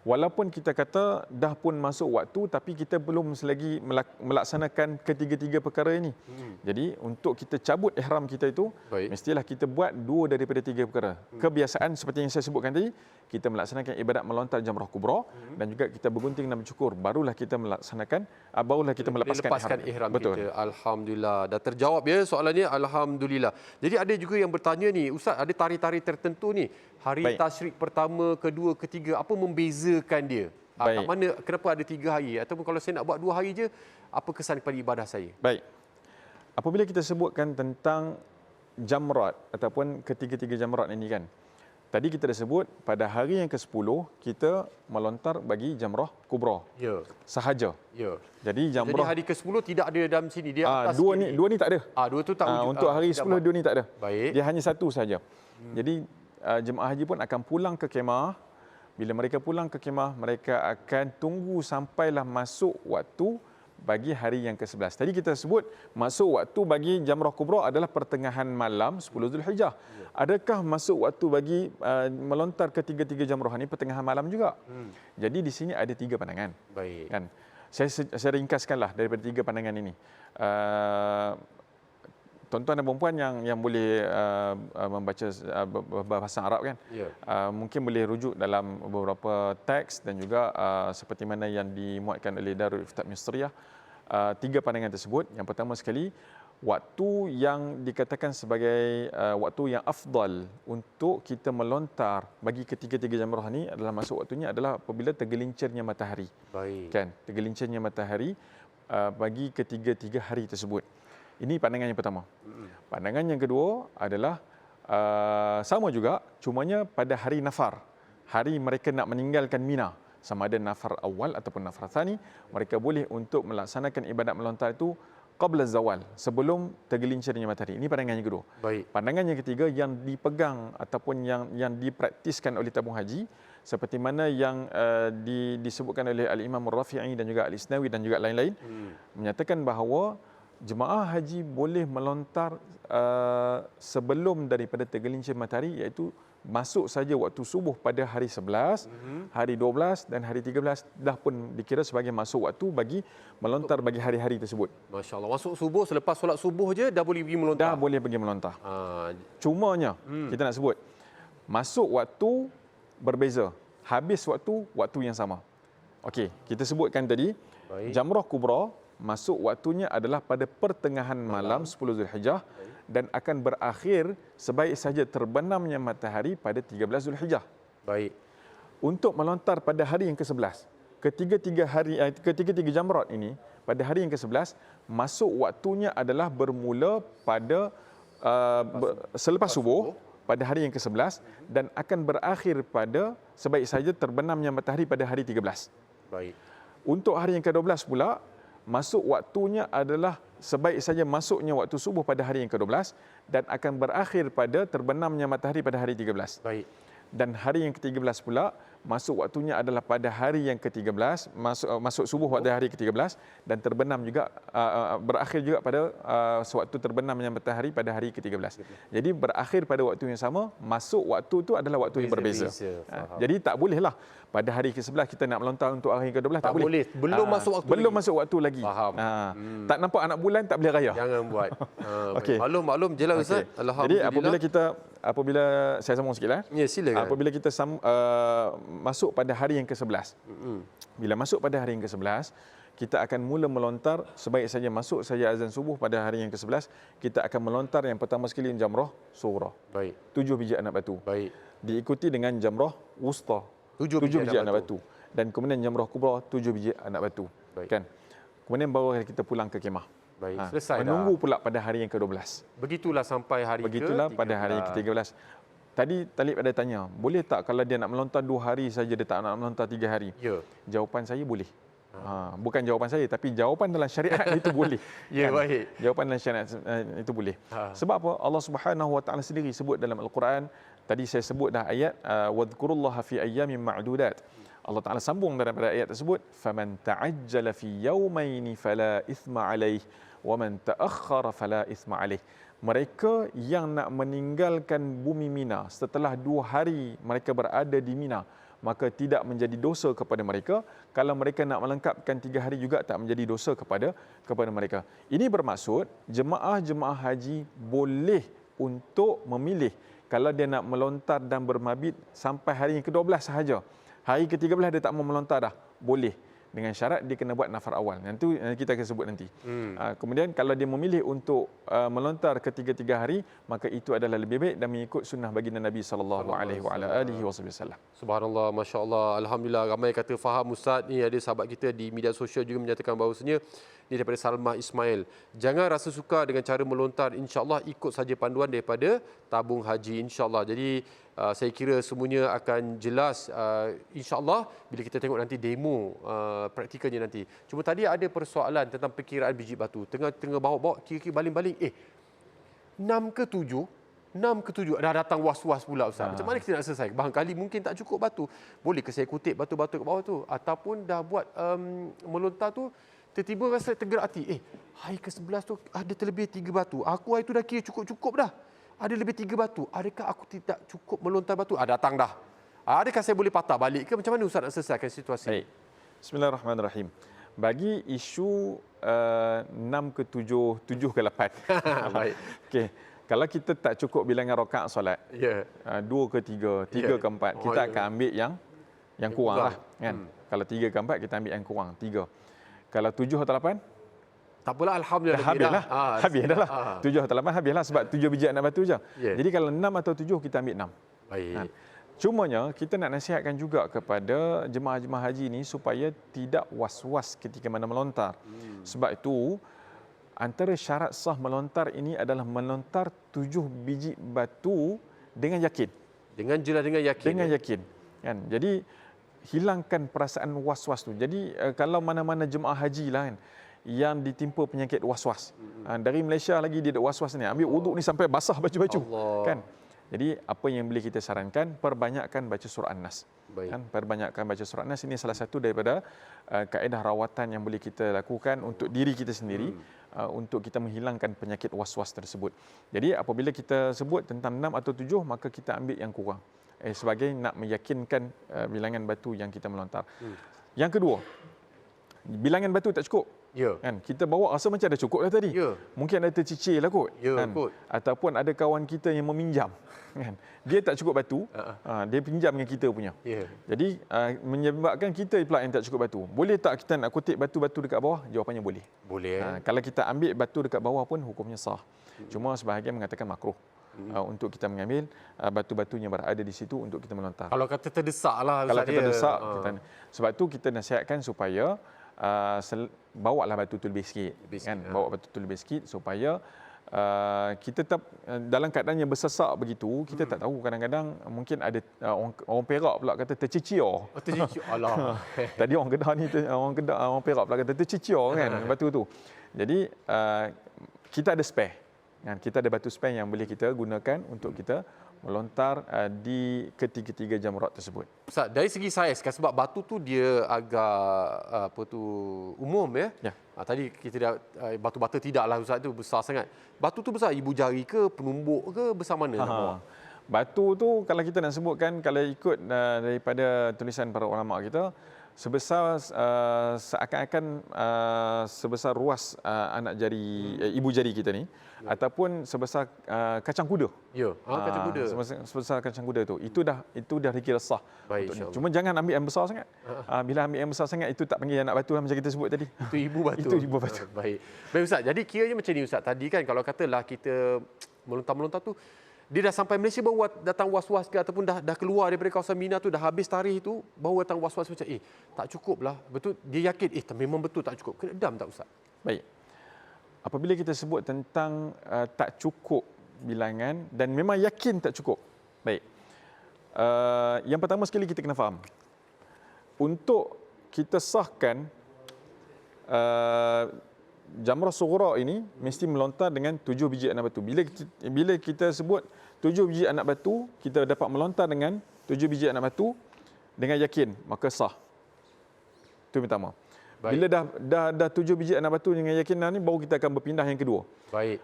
Walaupun kita kata dah pun masuk waktu, tapi kita belum selagi melaksanakan ketiga-tiga perkara ini. Jadi untuk kita cabut ihram kita itu, mestilah kita buat dua daripada tiga perkara. Kebiasaan seperti yang saya sebutkan tadi, kita melaksanakan ibadat melontar jamrah kubra dan juga kita bergunting dan bercukur, barulah kita melaksanakan, barulah kita melepaskan ihram Betul. kita. Alhamdulillah. Dah terjawab ya soalannya, alhamdulillah. Jadi ada juga yang bertanya ni, Ustaz, ada tarikh-tarikh tertentu ni, hari tasyrik pertama, kedua, ketiga, apa membezakan dia? Kat mana, kenapa ada 3 hari? Ataupun kalau saya nak buat 2 hari je, apa kesan kepada ibadah saya? Baik. Apabila kita sebutkan tentang jamrat ataupun ketiga-tiga jamrat ini kan. Tadi kita dah sebut pada hari yang ke-10 kita melontar bagi jamrah kubra. Ya. Sahaja. Ya. Jadi Jadi jamrah hari ke-10 tidak ada dalam sini. Dia atas dua sini. ni dua ni tak ada. Dua tu tak wujud. Untuk hari tidak 10 dua ni tak ada. Baik. Dia hanya satu saja. Jadi jemaah haji pun akan pulang ke kemah. Bila mereka pulang ke kemah, mereka akan tunggu sampailah masuk waktu bagi hari yang ke-11. Tadi kita sebut masuk waktu bagi jamrah kubra adalah pertengahan malam 10 Zulhijjah. Adakah masuk waktu bagi melontar ketiga-tiga jamrah ini pertengahan malam juga? Jadi di sini ada 3 pandangan. Baik. Kan? Saya ringkaskanlah daripada 3 pandangan ini. Tuan-tuan dan perempuan yang boleh membaca bahasa Arab kan, mungkin boleh rujuk dalam beberapa teks dan juga seperti mana yang dimuatkan oleh Darul Ifta Misriyah. 3 pandangan tersebut. Yang pertama sekali, waktu yang dikatakan sebagai waktu yang afdal untuk kita melontar bagi ketiga-tiga jamrah ini adalah masuk waktunya adalah apabila tergelincirnya matahari. Baik. Kan, tergelincirnya matahari bagi ketiga-tiga hari tersebut. Ini pandangan yang pertama. Pandangan yang kedua adalah sama juga, cumanya pada hari nafar. Hari mereka nak meninggalkan Mina. Sama ada nafar awal ataupun nafar thani, mereka boleh untuk melaksanakan ibadat melontar itu qabla zawal, sebelum tergelincirnya matahari. Ini pandangan yang kedua. Baik. Pandangan yang ketiga yang dipegang ataupun yang dipraktiskan oleh tabung haji, seperti mana yang disebutkan oleh Al-Imam Al-Rafi'i dan juga Al-Isnawi dan juga lain-lain, menyatakan bahawa jemaah haji boleh melontar sebelum daripada tergelincir matahari, iaitu masuk saja waktu subuh pada hari 11, hari 12 dan hari 13 dah pun dikira sebagai masuk waktu bagi melontar bagi hari-hari tersebut. Masya Allah. Masuk subuh, selepas solat subuh je dah boleh pergi melontar. Dah boleh pergi melontar. Cumanya kita nak sebut masuk waktu berbeza, habis waktu yang sama. Okey, kita sebutkan tadi. Baik. Jamrah kubra masuk waktunya adalah pada pertengahan malam 10 Zulhijjah dan akan berakhir sebaik saja terbenamnya matahari pada 13 Zulhijjah. Baik. Untuk melontar pada hari yang ke-11, ketiga-tiga jamrat ini pada hari yang ke-11, masuk waktunya adalah bermula pada selepas subuh pada hari yang ke-11 dan akan berakhir pada sebaik saja terbenamnya matahari pada hari 13. Baik. Untuk hari yang ke-12 pula, masuk waktunya adalah sebaik saja masuknya waktu subuh pada hari yang ke-12 dan akan berakhir pada terbenamnya matahari pada hari 13. Baik. Dan hari yang ke-13 pula, masuk waktunya adalah pada hari yang ke-13, masuk subuh pada hari ke-13 dan terbenam juga, berakhir juga pada sewaktu terbenamnya matahari pada hari ke-13. Jadi berakhir pada waktu yang sama, masuk waktu itu adalah waktu yang berbeza. Jadi tak bolehlah pada hari ke-11 kita nak melontar untuk hari ke-12, tak boleh. Belum masuk waktu belum lagi. masuk waktu lagi. Faham. Tak nampak anak bulan tak boleh raya. Jangan buat. Okey. Maklum jelas Ustaz. Jadi Alhamdulillah. apabila saya sambung sikitlah. Ya, silakan. Apabila kita masuk pada hari yang ke-11. Bila masuk pada hari yang ke-11, kita akan mula melontar sebaik saja masuk saja azan subuh pada hari yang ke-11, kita akan melontar yang pertama sekali jamrah sughra. Baik. 7 biji anak batu. Baik. Diikuti dengan jamrah wusta. 7 biji anak batu. Dan kemudian jamrah kubra 7 biji anak batu. Baik. Kan? Kemudian baru kita pulang ke kemah. Baik, selesai menunggu dah. pula pada hari yang ke-12. Begitulah sampai hari Begitulah pada hari ke-13. Tadi Talib ada tanya, boleh tak kalau dia nak melontar 2 hari saja, dia tak nak melontar 3 hari? Ya. Jawapan saya boleh. Bukan jawapan saya, tapi jawapan dalam syariat itu boleh. Ya, baik. Jawapan dalam syariat itu boleh. Sebab apa? Allah Subhanahu Wa Taala sendiri sebut dalam Al-Quran. Tadi saya sebut dah ayat wadhkurullaha fi ayyamin ma'dudat. Allah Taala sambung daripada ayat tersebut, faman ta'ajjala fi yawmaini fala ithma alaih wa man ta'akhkhara fala ithma alaih. Mereka yang nak meninggalkan bumi Mina setelah 2 hari mereka berada di Mina, maka tidak menjadi dosa kepada mereka. Kalau mereka nak melengkapkan 3 hari juga tak menjadi dosa kepada mereka. Ini bermaksud jemaah-jemaah haji boleh untuk memilih kalau dia nak melontar dan bermabit sampai hari yang ke-12 sahaja. Hari ke-13 dia tak mau melontar dah, boleh. Dengan syarat dia kena buat nafar awal. Nanti kita akan sebut nanti. Kemudian kalau dia memilih untuk melontar ketiga-tiga hari, maka itu adalah lebih baik dan mengikut sunnah baginda Nabi sallallahu alaihi wasallam. Subhanallah, masya-Allah. Alhamdulillah ramai kata faham Ustaz. Ni ada sahabat kita di media sosial juga menyatakan bahawasanya Ini daripada Salma Ismail. Jangan rasa sukar dengan cara melontar. InsyaAllah ikut saja panduan daripada tabung haji. InsyaAllah. Jadi saya kira semuanya akan jelas. InsyaAllah bila kita tengok nanti demo praktikalnya nanti. Cuma tadi ada persoalan tentang perkiraan biji batu. Tengah bawa-bawa kira-kira baling-baling. 6 ke 7? 6 ke 7 dah datang was-was pula Ustaz. Macam mana kita nak selesai? Barangkali mungkin tak cukup batu. Boleh ke saya kutip batu-batu ke bawah tu? Ataupun dah buat melontar tu, tiba-tiba rasa tergerak hati. Hari ke-11 tu ada terlebih 3 batu. Aku hari tu dah kira cukup-cukup dah. Ada lebih 3 batu. Adakah aku tidak cukup melontar batu? Datang dah. Adakah saya boleh patah balik ke? Macam mana Ustaz nak selesaikan situasi? Baik. Bismillahirrahmanirrahim. Bagi isu 6 ke 7, 7 ke 8. Baik. Okey. Kalau kita tak cukup bilangan rakaat solat, 2 ke 3, 3 ke 4, kita akan ambil yang kurang lah. Kan? Kalau 3 ke 4, kita ambil yang kurang, 3. Kalau 7 atau 8, tak apalah, Alhamdulillah. habislah. Habis dah lah. 7 atau 8 habislah sebab 7 biji anak batu je. Jadi kalau 6 atau 7, kita ambil 6. Baik. Cumanya, kita nak nasihatkan juga kepada jemaah-jemaah haji ni supaya tidak was-was ketika mana melontar. Sebab itu, antara syarat sah melontar ini adalah melontar 7 biji batu dengan yakin. Dengan jelas, dengan yakin. Dengan yakin. Kan? Jadi, hilangkan perasaan was-was tu. Jadi, kalau mana-mana jemaah haji lah kan, yang ditimpa penyakit was-was. Dari Malaysia lagi dia ada was-was ni. Ambil wuduk ni sampai basah baju-baju. Kan? Jadi, apa yang boleh kita sarankan, perbanyakkan baca surah An-Nas. Kan? Perbanyakkan baca surah An-Nas. Ini salah satu daripada kaedah rawatan yang boleh kita lakukan untuk diri kita sendiri. Untuk kita menghilangkan penyakit was-was tersebut. Jadi apabila kita sebut tentang 6 atau 7, maka kita ambil yang kurang. Sebagai nak meyakinkan bilangan batu yang kita melontar. Yang kedua, bilangan batu tak cukup. Kan? Kita bawa rasa macam dah cukup dah tadi. Mungkin ada tercicir lah kot. Kan? Ataupun ada kawan kita yang meminjam. Kan? Dia tak cukup batu, dia pinjam dengan kita punya. Jadi menyebabkan kita pula yang tak cukup batu. Boleh tak kita nak kutip batu-batu dekat bawah? Jawapannya boleh. Boleh. Kalau kita ambil batu dekat bawah pun hukumnya sah. Cuma sebahagian mengatakan makruh. Untuk kita mengambil batu-batu yang berada di situ untuk kita melontar. Kalau kata terdesak lah. Kalau kita terdesak, sebab tu kita nasihatkan supaya bawa lah batu tu lebih sikit. Kan? Bawa batu tu lebih sikit supaya kita tetap dalam keadaan yang bersesak begitu, kita tak tahu kadang-kadang mungkin ada orang Perak pula kata tercicir. Tercicir. Alah. Tadi orang Kedah ni orang Perak pula kata tercicir kan batu tu. Jadi kita ada spare. Kan? Kita ada batu spare yang boleh kita gunakan untuk kita melontar di ketiga-tiga jamrat tersebut. Ustaz, dari segi saiz kan, sebab batu tu dia agak umum ya. Tadi kita dah batu bata tidaklah Ustaz, tu besar sangat. Batu tu besar ibu jari ke, penumbuk ke, besar mana nak bawa? Batu tu kalau kita nak sebutkan, kalau ikut daripada tulisan para ulama kita, sebesar seakan-akan sebesar ruas anak jari ibu jari kita ni, ataupun sebesar kacang kuda. Kacang kuda. Sebesar kacang kuda tu. Itu dah dikira sah. Baik, cuma jangan ambil yang besar sangat. Bila ambil yang besar sangat, itu tak panggil anak batu macam kita sebut tadi. Itu ibu batu. Itu ibu batu. Baik Ustaz, jadi kiranya macam ni Ustaz tadi kan, kalau katalah kita melontar-melontar tu, dia dah sampai Malaysia baru datang was-was ke, ataupun dah keluar daripada kawasan Mina tu, dah habis tarikh tu, baru datang was-was macam tak cukup lah. Betul, dia yakin memang betul tak cukup. Kena dam tak Ustaz? Baik. Apabila kita sebut tentang tak cukup bilangan dan memang yakin tak cukup. Baik. Yang pertama sekali kita kena faham. Untuk kita sahkan jamrah sughra ini mesti melontar dengan 7 biji anak batu. Bila kita sebut 7 biji anak batu, kita dapat melontar dengan 7 biji anak batu dengan yakin, maka sah. Itu yang pertama. Baik. Bila dah 7 biji anak batu dengan yakinan ni, baru kita akan berpindah yang kedua. Baik.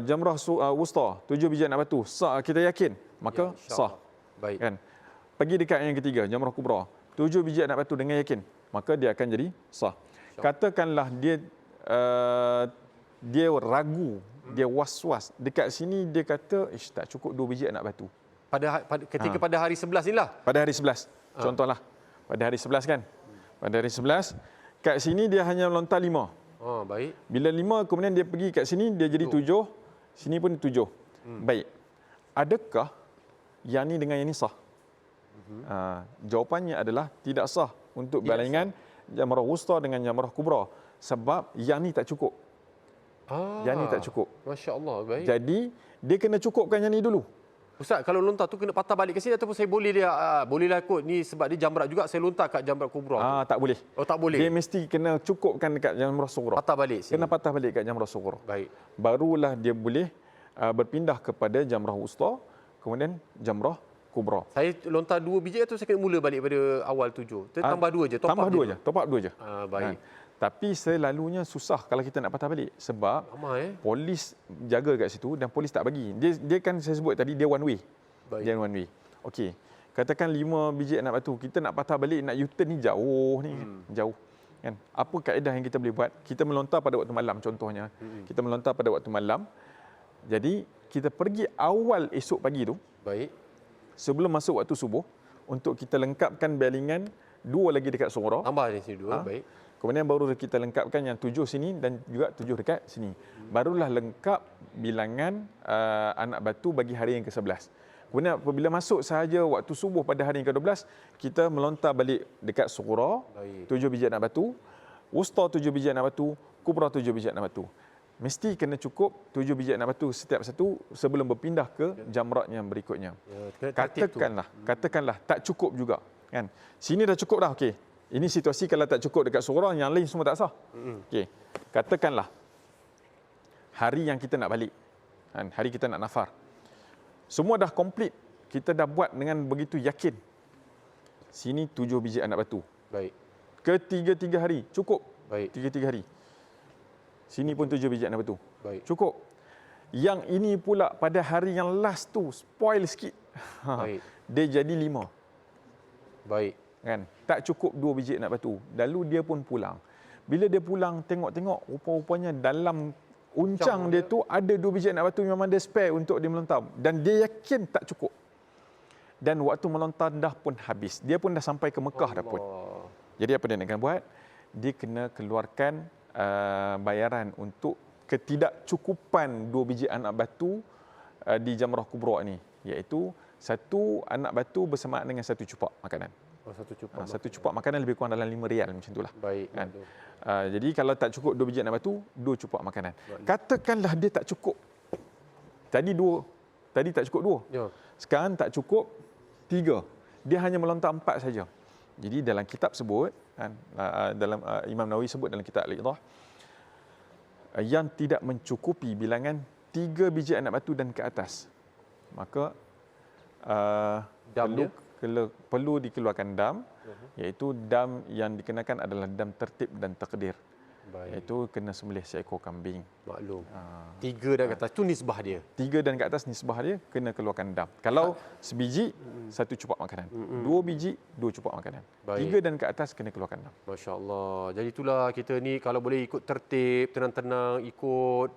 Jamrah wusta, 7 biji anak batu, sah, kita yakin, maka sah. Baik. Kan? Pergi dekat yang ketiga, jamrah kubra, 7 biji anak batu dengan yakin, maka dia akan jadi sah. Katakanlah dia ragu, dia was-was. Dekat sini dia kata, tak cukup 2 biji anak batu. Ketika pada hari 11 inilah? Pada hari 11. Contohlah, pada hari 11 kan? Pada hari 11, kat sini dia hanya melontar 5. Baik. Bila 5, kemudian dia pergi kat sini, dia jadi 7. Sini pun 7. Baik. Adakah yang ni dengan yang ni sah? Jawapannya adalah tidak sah untuk balingan jamrah wusta dengan jamrah kubra. sebab yang ni tak cukup. Yang ni tak cukup. Masya-Allah, baik. Jadi dia kena cukupkan yang ni dulu. Ustaz, kalau lontar tu kena patah balik ke sini ataupun saya boleh dia bolehlah kot ni sebab dia jamrat juga saya lontar kat jamrat kubra tu. Tak boleh. Oh, tak boleh. Dia mesti kena cukupkan dekat jamrah sughra. Patah balik sini. Kena patah balik kat jamrah sughra. Baik. Barulah dia boleh berpindah kepada jamrah wusta, kemudian jamrah kubra. Saya lontar 2 biji atau saya kena mula balik pada awal 7? Tambah 2 je, top tambah up 2 je, top up 2 je. Baik. Tapi selalunya susah kalau kita nak patah balik sebab polis jaga kat situ dan polis tak bagi. Dia kan saya sebut tadi dia one way. Baik. Dia one way. Okey. Katakan 5 biji anak batu, kita nak patah balik nak U-turn ni jauh ni, jauh. Kan? Apa kaedah yang kita boleh buat? Kita melontar pada waktu malam contohnya. Kita melontar pada waktu malam. Jadi kita pergi awal esok pagi tu. Baik. Sebelum masuk waktu subuh untuk kita lengkapkan balingan 2 lagi dekat Sughra. Tambah di sini 2, baik. Kemudian baru kita lengkapkan yang 7 sini dan juga 7 dekat sini. Barulah lengkap bilangan anak batu bagi hari yang ke-11. Kemudian apabila masuk sahaja waktu subuh pada hari yang ke-12, kita melontar balik dekat Sughra, 7 biji anak batu, wusta 7 biji anak batu, kubra 7 biji anak batu. Mesti kena cukup 7 biji anak batu setiap satu sebelum berpindah ke jamrat yang berikutnya. Katakanlah tak cukup juga, kan. Sini dah cukup dah, okey. Ini situasi kalau tak cukup dekat Sughra, yang lain semua tak sah. Okey. Katakanlah hari yang kita nak balik, kan, hari kita nak nafar. Semua dah komplit. Kita dah buat dengan begitu yakin. Sini 7 biji anak batu. Baik. Ketiga-tiga hari cukup. Baik. 3 hari. Sini pun 7 biji anak batu. Baik. Cukup. Yang ini pula pada hari yang last tu spoil sikit. Baik. Dia jadi 5. Baik. Kan? Tak cukup 2 biji anak batu. Lalu dia pun pulang. Bila dia pulang tengok-tengok rupa-rupanya dalam uncang dia tu ada 2 biji anak batu memang dia spare untuk dia melontar dan dia yakin tak cukup. Dan waktu melontar dah pun habis. Dia pun dah sampai ke Mekah dah pun. Jadi apa dia nak kena buat? Dia kena keluarkan bayaran untuk ketidakcukupan 2 biji anak batu di jamrah kubra ni, iaitu 1 anak batu bersamaan dengan 1 cupak makanan. Satu cupak makanan lebih kurang dalam 5 rial macam itulah. Baik. Kan? Jadi kalau tak cukup 2 biji anak batu, 2 cupak makanan. Katakanlah dia tak cukup. Tadi tak cukup 2. Ya. Sekarang tak cukup 3. Dia hanya melontar 4 saja. Jadi dalam kitab sebut, kan, dalam Imam Nawawi sebut dalam kitab Al-Idah, yang tidak mencukupi bilangan 3 biji anak batu dan ke atas, maka perlu dikeluarkan dam, iaitu dam yang dikenakan adalah dam tertib dan takdir. Baik. Iaitu kena sembelih seekor kambing. Maklum. 3 dan ke atas tu nisbah dia. 3 dan ke atas nisbah dia kena keluarkan dam. Kalau sebiji 1 cupak makanan. 2 biji 2 cupak makanan. Baik. 3 dan ke atas kena keluarkan dam. Masya-Allah. Jadi itulah kita ni kalau boleh ikut tertib, tenang-tenang ikut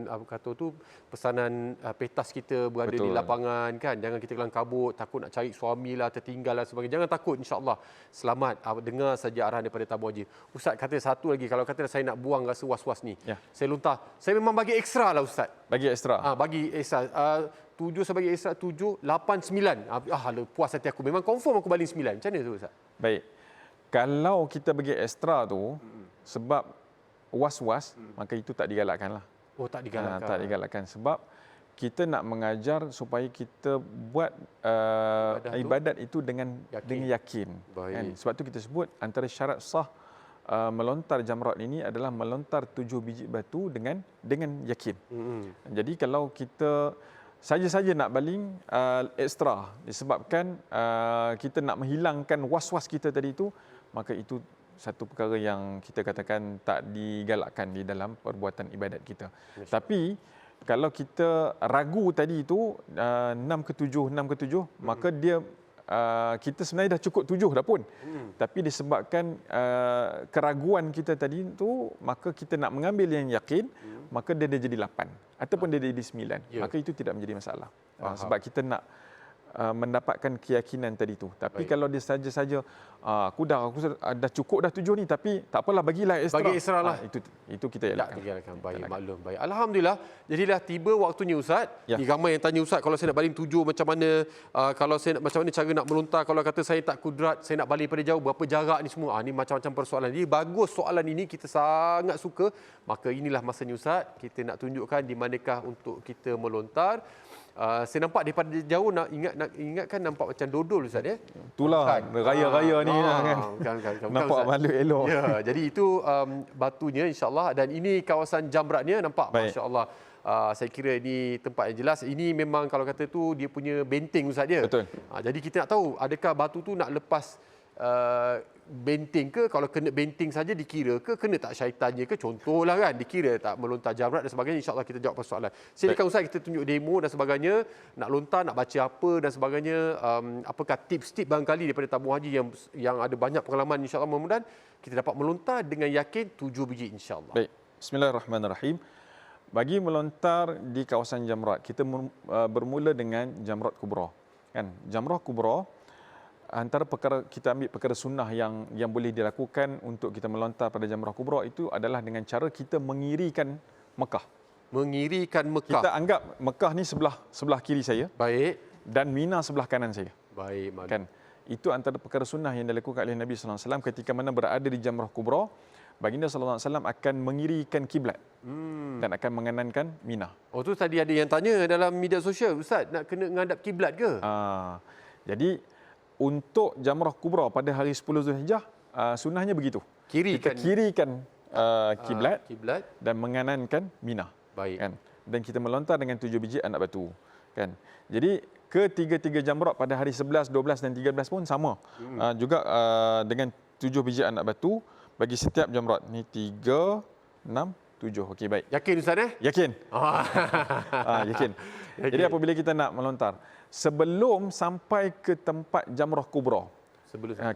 apa kata tu pesanan petas kita berada di lapangan, kan. Jangan kita kelang kabut, takut nak cari suami lah, tertinggal lah sebagainya. Jangan takut, insya-Allah selamat. Dengar saja arahan daripada Tabung Haji. Ustaz kata satu lagi, kalau kata saya nak buang rasa was-was ni, saya lontar. Saya memang bagi ekstra lah Ustaz. Bagi ekstra? Bagi ekstra. 7 saya bagi ekstra 7, 8, 9. Puas hati aku. Memang confirm aku baling 9. Macam mana tu Ustaz? Baik. Kalau kita bagi ekstra tu sebab was-was, maka itu tak digalakkan lah. Oh, tak digalakkan. Tak digalakkan sebab kita nak mengajar supaya kita buat ibadat itu dengan yakin. Kan? Sebab tu kita sebut antara syarat sah melontar jamrat ini adalah melontar 7 biji batu dengan yakin. Jadi kalau kita saja-saja nak baling ekstra disebabkan kita nak menghilangkan was-was kita tadi itu, maka itu satu perkara yang kita katakan tak digalakkan di dalam perbuatan ibadat kita. Tapi kalau kita ragu tadi itu 6 ke 7, maka dia kita sebenarnya dah cukup 7 dah pun. Tapi disebabkan keraguan kita tadi itu, maka kita nak mengambil yang yakin, maka dia jadi 8 ataupun dia jadi 9. Maka itu tidak menjadi masalah. Sebab kita nak mendapatkan keyakinan tadi tu. Tapi kalau dia saja-saja aku dah cukup dah 7 ni, tapi tak apalah, bagilah ekstra. Bagi ekstra lah. Itu kita elakkan. Baik, maklum. Baik. Alhamdulillah. Jadilah tiba waktunya Ustaz. Ya. Ni ramai yang tanya Ustaz, kalau saya nak baling 7 macam mana, kalau saya nak, macam mana cara nak melontar, kalau kata saya tak kudrat, saya nak baling pada jauh, berapa jarak ni semua. Ni macam-macam persoalan. Jadi bagus soalan ini, kita sangat suka. Maka inilah masanya Ustaz, kita nak tunjukkan di manakah untuk kita melontar. Saya nampak daripada jauh ingatkan nampak macam dodol Ustaz ya. Itulah raya-raya ni kan. Nampak malu elok. Ya, jadi itu batunya insya-Allah, dan ini kawasan jamratnya nampak masya-Allah. Saya kira ini tempat yang jelas. Ini memang kalau kata tu dia punya benteng Ustaz dia. Betul. Jadi kita nak tahu adakah batu tu nak lepas benteng ke, kalau kena benteng saja dikira ke, kena tak syaitannya ke, contohlah kan, dikira tak melontar jamrat dan sebagainya. InsyaAllah kita jawab persoalan. Silakan Ustaz, kita tunjuk demo dan sebagainya, nak lontar, nak baca apa dan sebagainya. Apakah tips-tips barangkali daripada tabung haji yang ada banyak pengalaman, insyaAllah mudah-mudahan kita dapat melontar dengan yakin 7 biji insyaAllah. Baik, bismillahirrahmanirrahim. Bagi melontar di kawasan jamrat, kita bermula dengan jamrat kubra. Kan? Jamrat kubra, antara perkara, kita ambil perkara sunnah yang boleh dilakukan untuk kita melontar pada jamrah kubra itu adalah dengan cara kita mengirikan Mekah. Mengirikan Mekah. Kita anggap Mekah ni sebelah kiri saya. Baik. Dan Mina sebelah kanan saya. Baik, maklum. Kan? Itu antara perkara sunnah yang dilakukan oleh Nabi sallallahu alaihi wasallam ketika mana berada di jamrah kubra. Baginda sallallahu alaihi wasallam akan mengirikan kiblat dan akan menganankan Mina. Oh, tu tadi ada yang tanya dalam media sosial, Ustaz, nak kena menghadap kiblat ke? Jadi untuk jamrah kubra pada hari 10 Zulhijjah, sunnahnya begitu. Kita kirikan kiblat dan menganankan Mina. Baik. Kan? Dan kita melontar dengan 7 biji anak batu. Kan? Jadi ketiga-tiga jamrat pada hari 11, 12 dan 13 pun sama. Juga dengan 7 biji anak batu bagi setiap jamrat. Ni 3, 6, 7. Okey, baik. Yakin Ustaz Yakin. Yakin. Jadi apabila kita nak melontar, sebelum sampai ke tempat jamrah kubra,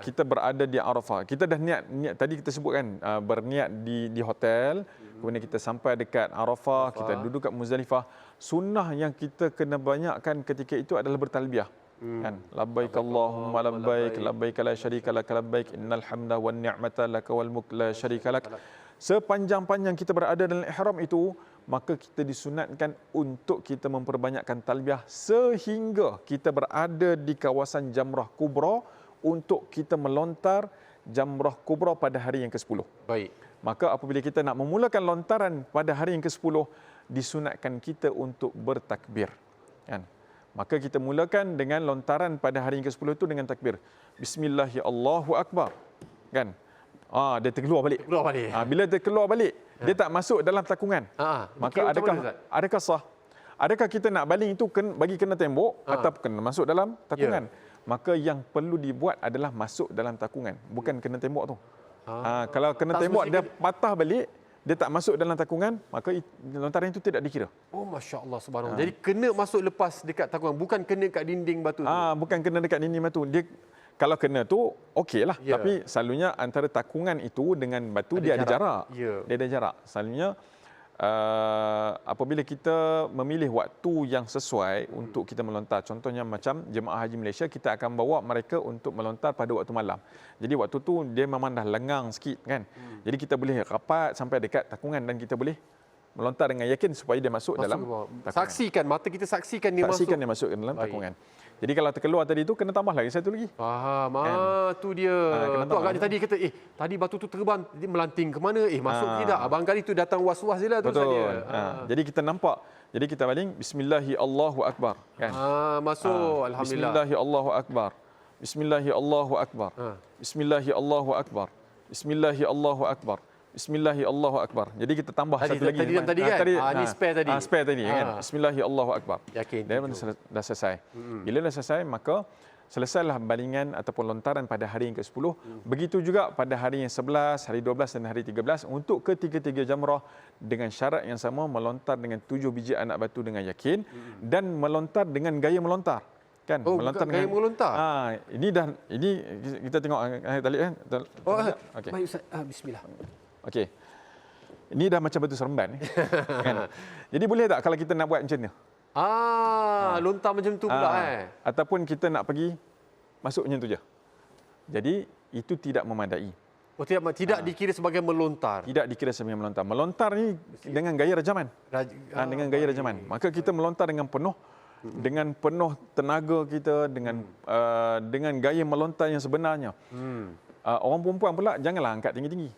kita berada di Arafah. Kita dah niat tadi kita sebutkan, berniat di hotel, kemudian kita sampai dekat Arafah, kita duduk kat Muzdalifah. Sunnah yang kita kena banyakkan ketika itu adalah bertalbiyah. Kan? Labbaik Allahumma labbaik, labbaik la syarika lak, labbaik innal hamda wan ni'mata lak wal mulk la syarika lak. Sepanjang-panjang kita berada dalam ihram itu, maka kita disunatkan untuk kita memperbanyakkan talbiyah sehingga kita berada di kawasan jamrah kubra untuk kita melontar jamrah kubra pada hari yang ke-10. Baik. Maka apabila kita nak memulakan lontaran pada hari yang ke-10, disunatkan kita untuk bertakbir. Kan? Maka kita mulakan dengan lontaran pada hari yang ke-10 itu dengan takbir. Bismillahirrahmanirrahim, Allahu Akbar. Kan? Dia terkeluar balik. Bila dia keluar balik, dia tak masuk dalam takungan. Maka adakah sah? Adakah kita nak baling itu bagi kena tembok atau kena masuk dalam takungan? Maka yang perlu dibuat adalah masuk dalam takungan, bukan kena tembok tu. Kalau kena tembok dia patah balik, dia tak masuk dalam takungan, maka lontaran itu tidak dikira. Oh, masya-Allah, subhanallah. Jadi kena masuk lepas dekat takungan, bukan kena kat dinding batu tu. Bukan kena dekat dinding batu. Dia kalau kena tu okeylah, tapi selalunya antara takungan itu dengan batu dia ada jarak. Dia ada jarak. Selalunya apabila kita memilih waktu yang sesuai untuk kita melontar, contohnya macam jemaah haji Malaysia, kita akan bawa mereka untuk melontar pada waktu malam. Jadi waktu tu dia memang dah lengang sikit kan. Jadi kita boleh rapat sampai dekat takungan dan kita boleh melontar dengan yakin supaya dia masuk dalam takungan. Saksikan, mata kita saksikan dia masuk. Saksikan dia masuk ke dalam takungan. Jadi kalau terkeluar tadi tu, kena tambah lagi satu lagi. Faham. Tu dia. Tu agaknya tadi kata, tadi batu tu terbang, dia melanting ke mana? Masuk tidak? Barangkali tu datang was-was je lah tu saja. Jadi kita nampak. Jadi kita baling, Bismillahirrahmanirrahim, Allahu Akbar. Kan? Masuk, Alhamdulillah. Bismillahirrahmanirrahim, Allahu Akbar. Bismillahirrahmanirrahim, Allahu Akbar. Bismillahirrahmanirrahim, Allahu Akbar. Bismillahirrahmanirrahim, Allahu Akbar. Bismillahirrahmanirrahim, Allahu Akbar. Jadi kita tambah satu lagi. Tadi kan? Ini spare tadi. Spare tadi kan. Bismillahirrahmanirrahim, Allahu Akbar. Yakin. Dan dah selesai. Bila dah selesai, maka selesailah balingan ataupun lontaran pada hari yang ke-10. Begitu juga pada hari yang 11, hari 12 dan hari 13 untuk ketiga-tiga jamrah dengan syarat yang sama, melontar dengan 7 biji anak batu dengan yakin dan melontar dengan gaya melontar. Kan? Melontar gaya melontar. Ini kita tengok tali kan. Okey. Baik Ustaz. Bismillah. Okey. Ini dah macam batu seremban. Kan? Jadi boleh tak kalau kita nak buat macam ni? Lontar macam tu pula Ataupun kita nak pergi masuk macam tu je. Jadi itu tidak memadai. Oh, tidak dikira sebagai melontar. Tidak dikira sebagai melontar. Melontar ni dengan gaya rajaman. Dengan gaya rajaman. Maka kita melontar dengan penuh tenaga kita, dengan gaya melontar yang sebenarnya. Orang perempuan pula janganlah angkat tinggi-tinggi.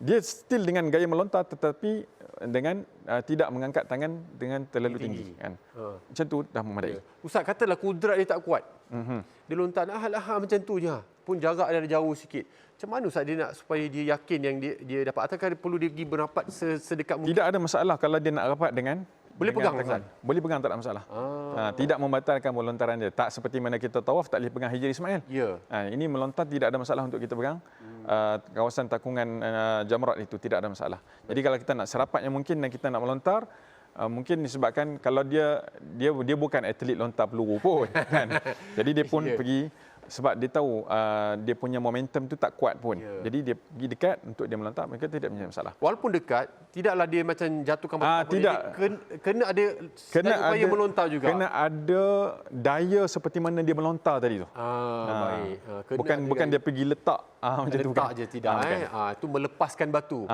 Dia still dengan gaya melontar tetapi dengan tidak mengangkat tangan dengan terlalu tinggi. Kan? Macam tu dah memadai. Ustaz, katalah kudrat dia tak kuat. Dia lontar macam tu je. Pun jarak dia ada jauh sikit. Macam mana Ustaz dia nak supaya dia yakin yang dia dapat? Ataukah perlu dia pergi berapat sedekat mungkin? Tidak ada masalah kalau dia nak rapat dengan boleh pegang Ustaz? Boleh pegang, tak ada masalah. Tidak membatalkan melontaran dia. Tak seperti mana kita tawaf tak boleh pegang Hijri Ismail. Ini melontar tidak ada masalah untuk kita pegang. Kawasan takungan jamrat itu tidak ada masalah. Jadi kalau kita nak serapatnya mungkin dan kita nak melontar, mungkin disebabkan kalau dia bukan atlet lontar peluru pun kan. Jadi dia pun pergi sebab dia tahu dia punya momentum tu tak kuat pun. Jadi dia pergi dekat untuk dia melontar, maka tidak punya masalah. Walaupun dekat, tidaklah dia macam jatuhkan tidak. Kena ada upaya melontar juga. Kena ada daya seperti mana dia melontar tadi tu. Baik. Bukan dia pergi letak macam tu. Letak je tidak. Itu melepaskan batu.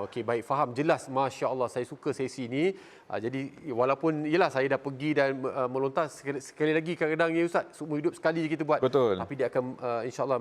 Okey, baik, faham, jelas. Masya Allah, saya suka sesi ni. Jadi walaupun yelah saya dah pergi dan melontar sekali lagi, kadang-kadang ya Ustaz, seumur hidup sekali je kita buat. Betul. Tapi dia akan insya-Allah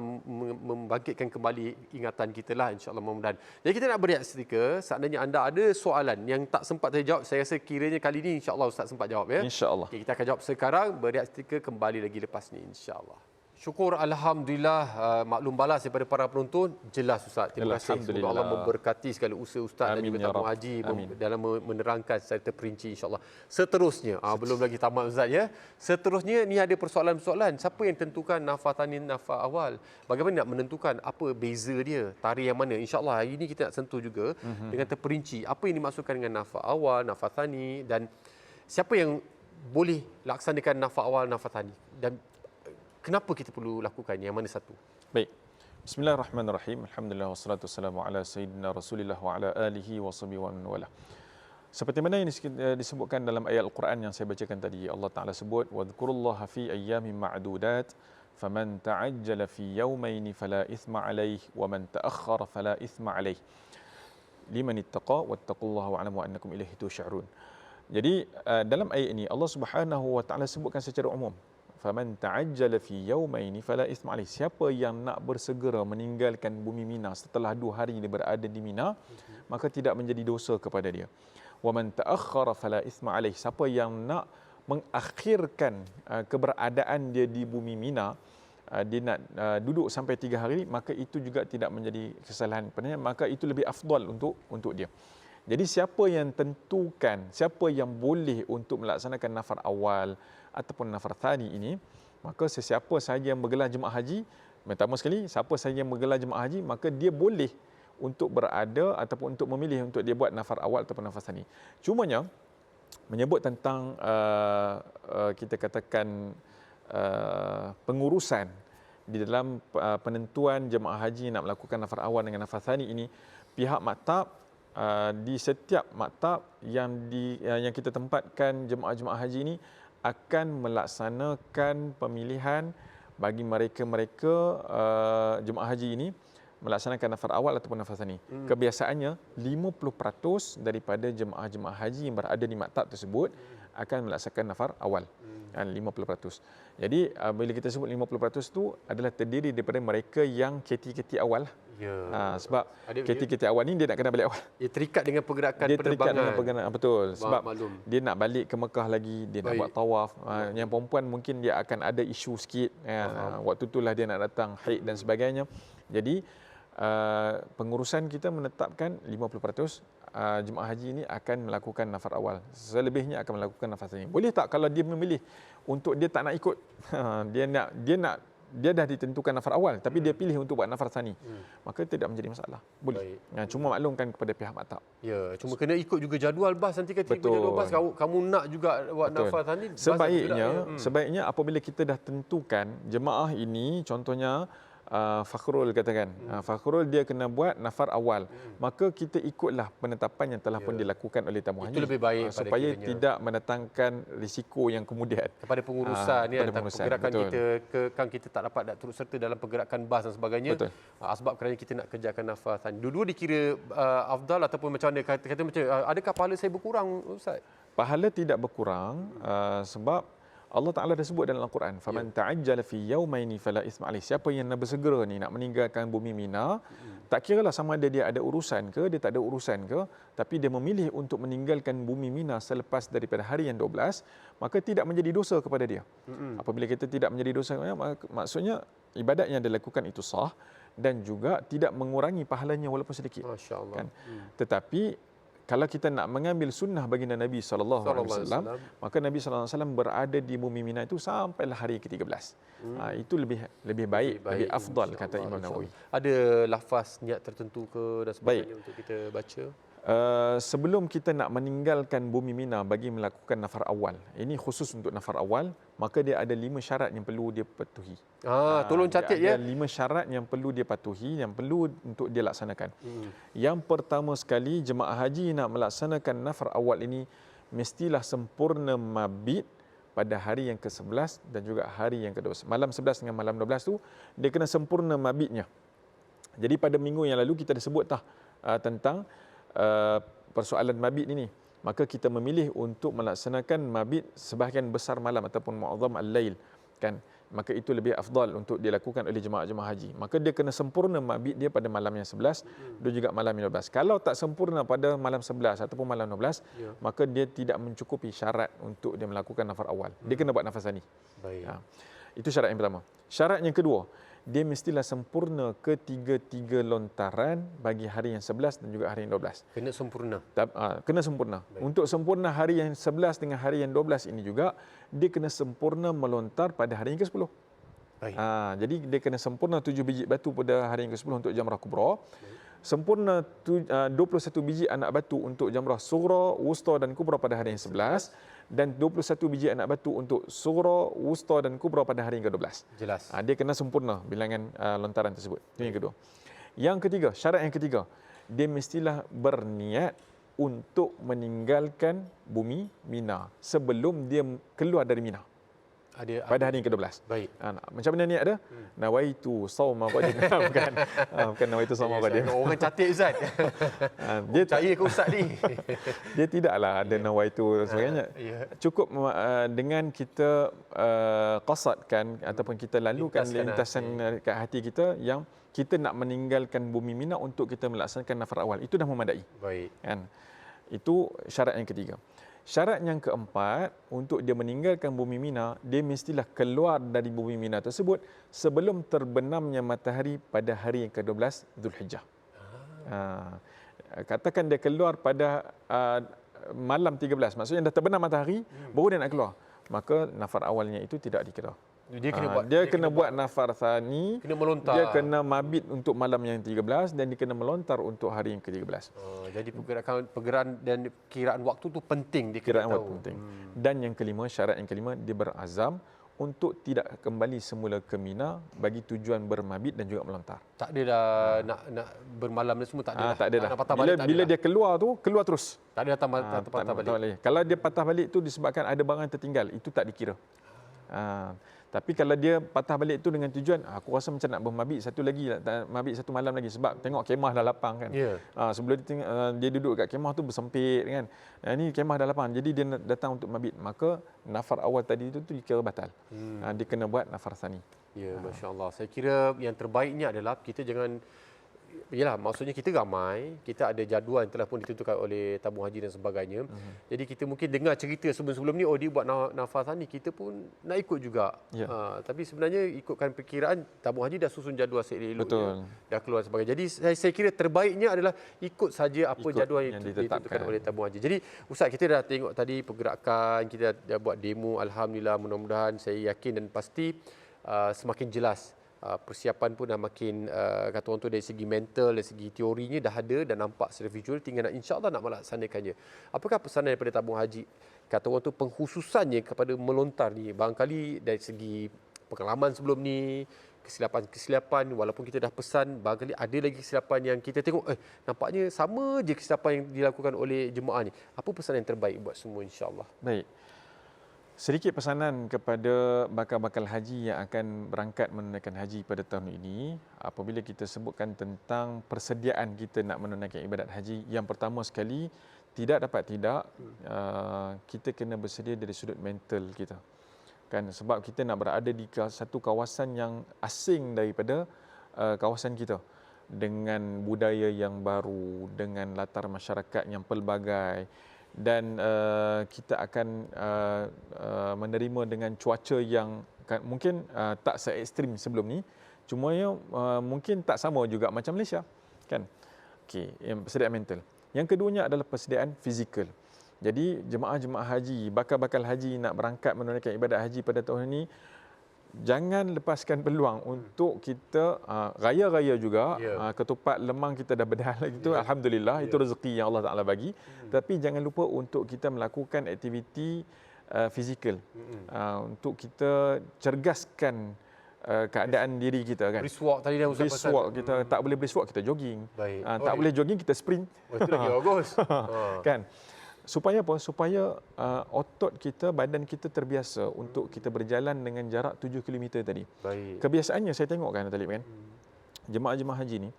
membangkitkan kembali ingatan kita lah, insya-Allah, mudah-mudahan. Jadi kita nak berehat seketika. Seandainya anda ada soalan yang tak sempat saya jawab, saya rasa kiranya kali ni insya-Allah Ustaz sempat jawab ya. Insya-Allah. Okay, kita akan jawab sekarang, berehat seketika, kembali lagi lepas ni insya-Allah. Syukur, alhamdulillah, maklum balas daripada para penonton. Jelas Ustaz. Terima kasih. Semoga Allah memberkati segala usaha Ustaz dan juga tabung haji dalam menerangkan secara terperinci, insya-Allah. Seterusnya, belum lagi tamat Ustaz ya. Seterusnya ni ada persoalan-persoalan. Siapa yang tentukan nafas thani, nafas awal? Bagaimana nak menentukan apa beza dia? Tarikh yang mana? Insya-Allah hari ini kita nak sentuh juga dengan terperinci apa yang dimaksudkan dengan nafas awal, nafas thani, dan siapa yang boleh laksanakan nafas awal, nafas thani, dan kenapa kita perlu lakukan yang mana satu? Baik. Bismillahirrahmanirrahim. Alhamdulillah wassalatu wassalamu ala sayyidina Rasulillah wa ala alihi wa sahbihi wa man wala. Seperti mana yang disebutkan dalam ayat Al-Quran yang saya bacakan tadi, Allah Taala sebut wadhkurullaha fi ayyamin ma'dudat faman ta'ajjala fi yawmayn fala ithma alayhi wa man ta'akhkhara fala ithma alayhi liman ittaqa wattaqullaha wa'lamu annakum ilaihi tusy'arun. Jadi dalam ayat ini Allah Subhanahu wa taala sebutkan secara umum, faman ta'ajjala fi yawmaini fala ithma alayh. Siapa yang nak bersegera meninggalkan bumi Mina setelah 2 hari dia berada di Mina, maka tidak menjadi dosa kepada dia. Wa man ta'akhkhara fala ithma alayh. Siapa yang nak mengakhirkan keberadaan dia di bumi Mina, dia nak duduk sampai 3 hari, maka itu juga tidak menjadi kesalahan padanya, maka itu lebih afdal untuk dia. Jadi siapa yang tentukan, siapa yang boleh untuk melaksanakan nafar awal ataupun nafar thani ini, maka sesiapa sahaja yang bergelar jemaah haji, pertama sekali, siapa sahaja yang bergelar jemaah haji, maka dia boleh untuk berada ataupun untuk memilih untuk dia buat nafar awal ataupun nafar thani. Cumanya, menyebut tentang kita katakan pengurusan di dalam penentuan jemaah haji nak melakukan nafar awal dengan nafar thani ini, pihak maktab di setiap maktab yang kita tempatkan jemaah-jemaah haji ini akan melaksanakan pemilihan bagi mereka-mereka jemaah haji ini melaksanakan nafar awal ataupun nafar thani. Kebiasaannya 50% daripada jemaah-jemaah haji yang berada di maktab tersebut akan melaksanakan nafar awal. 50%. Jadi bila kita sebut 50% itu adalah terdiri daripada mereka yang KT awal. Ya. Sebab KT awal ni dia nak kena balik awal. Dia terikat dengan pergerakan dia penerbangan. Terikat dengan pergerakan, betul. Sebab maklum, dia nak balik ke Mekah lagi, dia nak buat tawaf. Yang perempuan mungkin dia akan ada isu sikit. Waktu itulah dia nak datang haid dan sebagainya. Jadi pengurusan kita menetapkan 50% jemaah haji ini akan melakukan nafar awal. Selebihnya akan melakukan nafar thani. Boleh tak kalau dia memilih untuk dia tak nak ikut, dia dah ditentukan nafar awal tapi dia pilih untuk buat nafar thani, maka tidak menjadi masalah. Boleh. Cuma maklumkan kepada pihak maktab. Ya, cuma kena ikut juga jadual bas, nanti ketika jadual bas kamu nak juga buat nafar thani. Sebaiknya apabila kita dah tentukan jemaah ini, contohnya Fakhrul katakan. Fakhrul dia kena buat nafar awal. Maka kita ikutlah penetapan yang telah pun dilakukan oleh tamu haji. Itu lebih baik supaya kiranya tidak mendatangkan risiko yang kemudian. Kepada pengurusan ya, pergerakan betul. kan kita tak dapat nak turut serta dalam pergerakan bas dan sebagainya. Betul. Sebab kerana kita nak kerjakan nafas tadi. Dua-dua dikira afdal ataupun macam mana? Kata macam adakah pahala saya berkurang, Ustaz? Pahala tidak berkurang sebab Allah Ta'ala dah sebut dalam Al-Quran, faman ta'ajjala fi yawmaini fala ithma alaih. Siapa yang nak bersegera ni nak meninggalkan bumi Mina, tak kiralah sama ada dia ada urusan ke, dia tak ada urusan ke, tapi dia memilih untuk meninggalkan bumi Mina selepas daripada hari yang 12, maka tidak menjadi dosa kepada dia. Apabila kita tidak menjadi dosa, maksudnya ibadat yang dilakukan itu sah dan juga tidak mengurangi pahalanya walaupun sedikit. Masya-Allah. Kan? Tetapi kalau kita nak mengambil sunnah baginda Nabi SAW, maka Nabi SAW berada di bumi Mina itu sampailah hari ke-13. Itu lebih baik, lebih afdal kata Imam Nawawi. Ada lafaz niat tertentu ke dan sebagainya untuk kita baca? Sebelum kita nak meninggalkan bumi Mina bagi melakukan nafar awal, ini khusus untuk nafar awal, maka dia ada 5 syarat yang perlu dia patuhi. Tolong catat ya. Ada 5 syarat yang perlu dia patuhi, yang perlu untuk dia laksanakan. Yang pertama sekali, jemaah haji nak melaksanakan nafar awal ini mestilah sempurna mabit pada hari yang ke-11 dan juga hari yang ke-12. Malam 11 dengan malam 12 tu dia kena sempurna mabitnya. Jadi pada minggu yang lalu kita dah sebut tentang persoalan mabit ini. Maka kita memilih untuk melaksanakan mabit sebahagian besar malam ataupun mu'azzam al-lail, kan? Maka itu lebih afdal untuk dilakukan oleh jemaah-jemaah haji. Maka dia kena sempurna mabit dia pada malam yang 11 dan juga malam yang 12. Kalau tak sempurna pada malam 11 ataupun malam 12, maka dia tidak mencukupi syarat untuk dia melakukan nafar awal. Dia kena buat nafas thani. Itu syarat yang pertama. Syarat yang kedua, dia mestilah sempurna ketiga-tiga lontaran bagi hari yang 11 dan juga hari yang 12. Kena sempurna. Kena sempurna. Baik. Untuk sempurna hari yang 11 dengan hari yang 12 ini juga, dia kena sempurna melontar pada hari yang ke-10. Jadi dia kena sempurna 7 biji batu pada hari yang ke-10 untuk jamrah kubra. Sempurna 21 biji anak batu untuk jamrah sughra, wusta dan kubra pada hari yang 11. Dan 21 biji anak batu untuk sughra, wusta dan kubra pada hari yang ke-12. Jelas. Dia kena sempurna bilangan lontaran tersebut. Itu yang kedua. Yang ketiga, syarat yang ketiga, dia mestilah berniat untuk meninggalkan bumi Mina sebelum dia keluar dari Mina. Pada hari yang ke-12. Baik. Macam mana niat dia? Nawaitu sauma qadim. Bukan nawaitu sauma qadim. Orang catat Ustaz. Dia percaya ke Ustaz ni? Dia tidaklah ada nawaitu dan sebagainya. Cukup dengan kita qasadkan ataupun kita lalukan lintasan kat hati kita yang kita nak meninggalkan bumi Mina untuk kita melaksanakan nafar awal. Itu dah memadai. Baik. Kan? Itu syarat yang ketiga. Syarat yang keempat, untuk dia meninggalkan bumi Mina, dia mestilah keluar dari bumi Mina tersebut sebelum terbenamnya matahari pada hari yang ke-12 Zulhijjah. Katakan dia keluar pada malam 13, maksudnya dah terbenam matahari, baru dia nak keluar. Maka nafar awalnya itu tidak dikira. Dia kena buat nafar thani, kena melontar. Dia kena mabit untuk malam yang 13 dan dia kena melontar untuk hari yang ke-13. Jadi pergerakan dan kiraan waktu tu penting dia kena tahu. Kiraan waktu penting. Dan yang kelima, syarat yang kelima, dia berazam untuk tidak kembali semula ke Mina bagi tujuan bermabit dan juga melontar. Tak ada dah nak bermalam ni semua, tak ada. Tak ada dah. Bila dia keluar tu, keluar terus. Tak ada patah balik. Kalau dia patah balik tu disebabkan ada barang tertinggal, itu tak dikira. Tapi kalau dia patah balik tu dengan tujuan, aku rasa macam nak bermabit satu malam lagi sebab tengok kemah dah lapang kan. Sebelum dia duduk kat kemah tu bersempit kan. Ini kemah dah lapang, jadi dia datang untuk mabit. Maka nafar awal tadi tu dikira batal. Dia kena buat nafar thani. Ya, masya-Allah. Saya kira yang terbaiknya adalah kita jangan, yalah, maksudnya kita ramai, kita ada jadual yang telah pun ditentukan oleh tabung haji dan sebagainya. Jadi kita mungkin dengar cerita sebelum-sebelum ni, dia buat nafas ni, kita pun nak ikut juga. Tapi sebenarnya ikutkan perkiraan, tabung haji dah susun jadual seelok-elok. Dah keluar sebagainya. Jadi saya kira terbaiknya adalah ikut saja apa jadual yang ditentukan oleh tabung haji. Jadi Ustaz, kita dah tengok tadi pergerakan, kita dah buat demo, alhamdulillah, mudah-mudahan saya yakin dan pasti semakin jelas. Persiapan pun dah makin kata orang tu dari segi mental, dari segi teorinya dah ada dan nampak secara visual, tinggal insya-Allah nak melaksanakannya. Apakah pesanan daripada tabung haji, kata orang tu, pengkhususannya kepada melontar ni, barangkali dari segi pengalaman sebelum ni, kesilapan walaupun kita dah pesan, barangkali ada lagi kesilapan yang kita tengok nampaknya sama je kesilapan yang dilakukan oleh jemaah ni. Apa pesanan yang terbaik buat semua insya-Allah? Baik. Sedikit pesanan kepada bakal-bakal haji yang akan berangkat menunaikan haji pada tahun ini. Apabila kita sebutkan tentang persediaan kita nak menunaikan ibadat haji, yang pertama sekali, tidak dapat tidak, kita kena bersedia dari sudut mental kita. Kan, sebab kita nak berada di satu kawasan yang asing daripada kawasan kita, dengan budaya yang baru, dengan latar masyarakat yang pelbagai, dan kita akan menerima dengan cuaca yang mungkin tak se-ekstrim sebelum ni, cuma mungkin tak sama juga macam Malaysia, kan. Okey, yang persediaan mental. Yang keduanya adalah persediaan fizikal. Jadi jemaah-jemaah haji, bakal-bakal haji nak berangkat menunaikan ibadat haji pada tahun ini, jangan lepaskan peluang untuk kita raya-raya juga, ketupat lemang kita dah berdah lagi tu, alhamdulillah, itu rezeki yang Allah Taala bagi. Tapi jangan lupa untuk kita melakukan aktiviti fizikal, untuk kita cergaskan keadaan diri kita, kan. Brisk walk tadi dah Ustaz Brisk walk, kita tak boleh brisk walk, kita jogging. Tak boleh jogging, kita sprint. Itu lagi bagus. Kan. Supaya apa? Supaya otot kita, badan kita terbiasa untuk kita berjalan dengan jarak 7 km tadi. Baik. Kebiasaannya saya tengok kan, Talib, kan, jemaah-jemaah haji ni,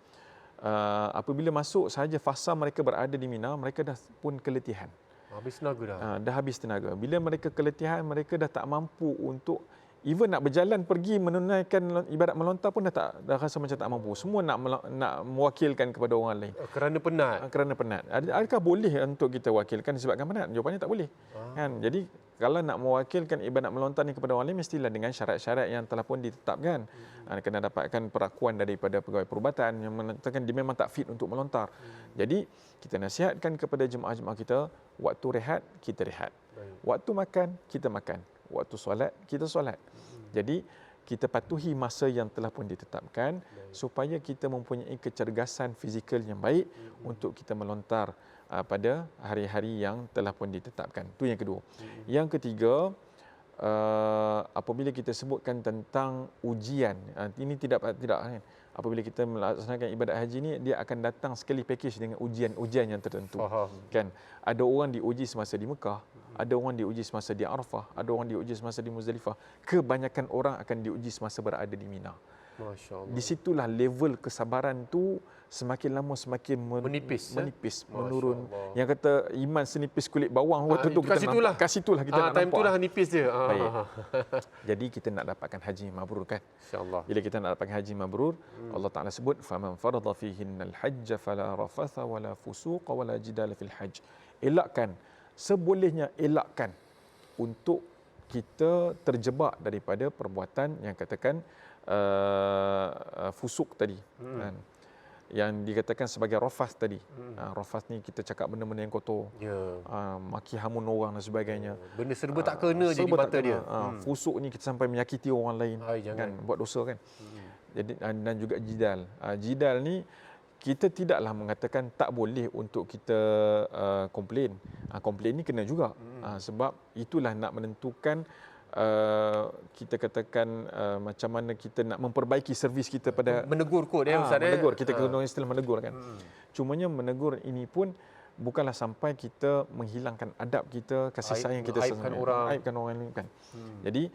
apabila masuk sahaja fasa mereka berada di Mina, mereka dah pun keletihan. Habis tenaga dah. Dah habis tenaga. Bila mereka keletihan, mereka dah tak mampu untuk even nak berjalan pergi menunaikan ibadat melontar pun dah rasa macam tak mampu. Semua nak mewakilkan kepada orang lain. Kerana penat. Kerana penat. Adakah boleh untuk kita wakilkan disebabkan penat? Jawapannya tak boleh. Kan? Jadi kalau nak mewakilkan ibadat melontar ni kepada orang lain, mestilah dengan syarat-syarat yang telah pun ditetapkan. Kena dapatkan perakuan daripada pegawai perubatan yang menentukan dia memang tak fit untuk melontar. Jadi kita nasihatkan kepada jemaah-jemaah kita, waktu rehat kita rehat. Waktu makan kita makan. Waktu solat kita solat. Jadi kita patuhi masa yang telah pun ditetapkan supaya kita mempunyai kecergasan fizikal yang baik untuk kita melontar pada hari-hari yang telah pun ditetapkan. Itu yang kedua. Yang ketiga, apabila kita sebutkan tentang ujian, ini tidak kan, apabila kita melaksanakan ibadat haji ni, dia akan datang sekali package dengan ujian yang tertentu. Kan, ada orang diuji semasa di Mekah, ada orang diuji semasa di Arafah, ada orang diuji semasa di Muzdalifah. Kebanyakan orang akan diuji semasa berada di Mina. Masya-Allah. Di situlah level kesabaran tu semakin lama semakin menipis, menurun. Yang kata iman senipis kulit bawang, waktu tu kita nampak, kat situlah kita nak time nampak. tu dah nipis dia. Jadi kita nak dapatkan haji mabrur, kan. Insya-Allah. Bila kita nak dapatkan haji mabrur, Allah Taala sebut faman farada fihinnal hajj fala rafatha wala fusuqa wala jidala fil hajj. Elakkan, sebolehnya elakkan untuk kita terjebak daripada perbuatan yang katakan fusuk tadi, kan, yang dikatakan sebagai rafas tadi. Rafas ni kita cakap benda-benda yang kotor, maki hamun orang dan sebagainya. Benda serba tak kena je di mata dia. Fusuk ni kita sampai menyakiti orang lain, kan, buat dosa, kan. Jadi dan juga jidal. Jidal ni kita tidaklah mengatakan tak boleh untuk kita komplain. Komplain ni kena juga, sebab itulah nak menentukan kita katakan macam mana kita nak memperbaiki servis kita pada menegur kot Ustaz. Menegur, kita guna istilah menegur, kan. Cumanya menegur ini pun bukanlah sampai kita menghilangkan adab kita, kasih sayang kita sendiri, aibkan orang lain, kan. Jadi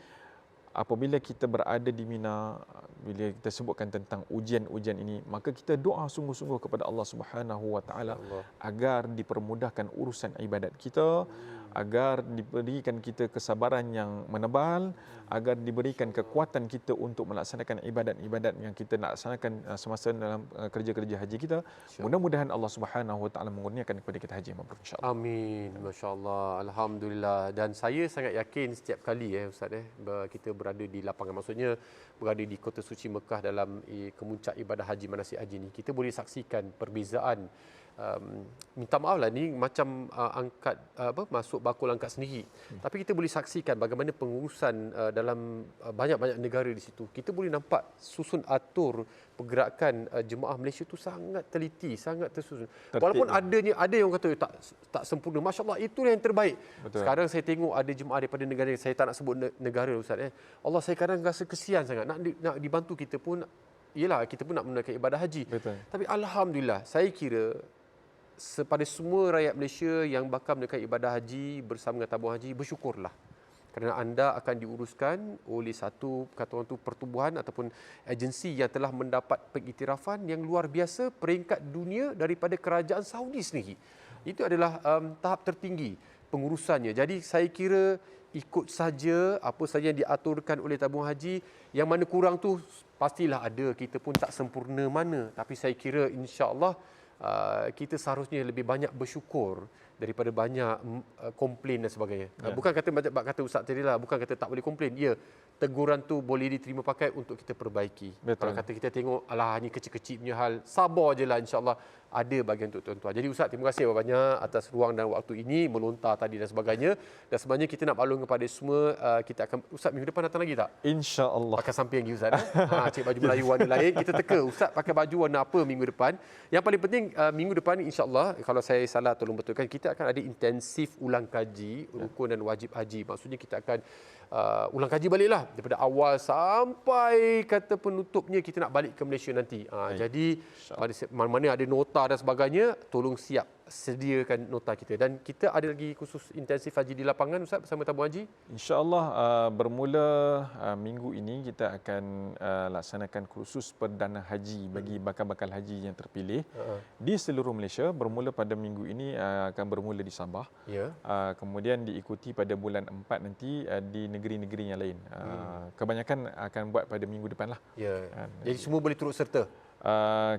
apabila kita berada di Mina, bila kita sebutkan tentang ujian-ujian ini, maka kita doa sungguh-sungguh kepada Allah Subhanahu Wa Taala agar dipermudahkan urusan ibadat kita, agar diberikan kita kesabaran yang menebal, agar diberikan kekuatan kita untuk melaksanakan ibadat-ibadat yang kita nak laksanakan semasa dalam kerja-kerja haji kita. Mudah-mudahan Allah Subhanahu Wa Taala mengurniakan kepada kita haji mabrur, insya-Allah. Amin. Masya-Allah. Alhamdulillah. Dan saya sangat yakin setiap kali Ustaz kita berada di lapangan, maksudnya berada di kota suci Mekah dalam kemuncak ibadah haji manasik haji ni, kita boleh saksikan perbezaan minta maaf lah ni macam angkat masuk bakul angkat sendiri. Tapi kita boleh saksikan bagaimana pengurusan dalam banyak-banyak negara di situ. Kita boleh nampak susun atur pergerakan jemaah Malaysia tu sangat teliti, sangat tersusun. Walaupun ada yang kata tak sempurna. Masya-Allah, itulah yang terbaik. Betul. Sekarang saya tengok ada jemaah daripada negara yang saya tak nak sebut negara, Ustaz. Allah, saya kadang rasa kesian sangat nak dibantu kita pun. Yelah, kita pun nak menunaikan ibadah haji. Betul. Tapi alhamdulillah, saya kira kepada semua rakyat Malaysia yang bakal menunaikan ibadah haji bersama dengan tabung haji, bersyukurlah. Kerana anda akan diuruskan oleh satu, kata orang tu, pertubuhan ataupun agensi yang telah mendapat pengiktirafan yang luar biasa peringkat dunia daripada kerajaan Saudi sendiri. Itu adalah tahap tertinggi pengurusannya. Jadi saya kira ikut saja apa saja yang diaturkan oleh tabung haji. Yang mana kurang tu pastilah ada, kita pun tak sempurna mana. Tapi saya kira insya-Allah kita seharusnya lebih banyak bersyukur daripada banyak komplain dan sebagainya. Ya. Bukan kata Ustaz tadi lah, bukan kata tak boleh komplain. Ya, teguran tu boleh diterima pakai untuk kita perbaiki. Betul. Kalau kata kita tengok, alah ni kecil-kecil punya hal, sabar je lah, insya-Allah ada bagian untuk tuan-tuan. Jadi Ustaz, terima kasih banyak atas ruang dan waktu ini, melontar tadi dan sebagainya. Dan sebenarnya kita nak maklum kepada semua, kita akan, Ustaz minggu depan datang lagi tak? InsyaAllah. Pakai samping lagi Ustaz. Cik baju Melayu warna lain, kita teka Ustaz pakai baju warna apa minggu depan. Yang paling penting minggu depan insya-Allah, kalau saya salah tolong betulkan, kita akan ada intensif ulang kaji rukun dan wajib haji. Maksudnya kita akan ulang kaji baliklah daripada awal sampai kata penutupnya kita nak balik ke Malaysia nanti. Jadi mana-mana ada nota dan sebagainya, tolong siap sediakan nota kita. Dan kita ada lagi khusus intensif haji di lapangan Ustaz bersama tabung haji. InsyaAllah bermula minggu ini kita akan laksanakan kursus perdana haji bagi bakal-bakal haji yang terpilih di seluruh Malaysia. Bermula pada minggu ini akan bermula di Sabah. Ya. Kemudian diikuti pada bulan 4 nanti di negeri-negeri yang lain. Kebanyakan akan buat pada minggu depan lah. Ya. Jadi semua boleh turut serta.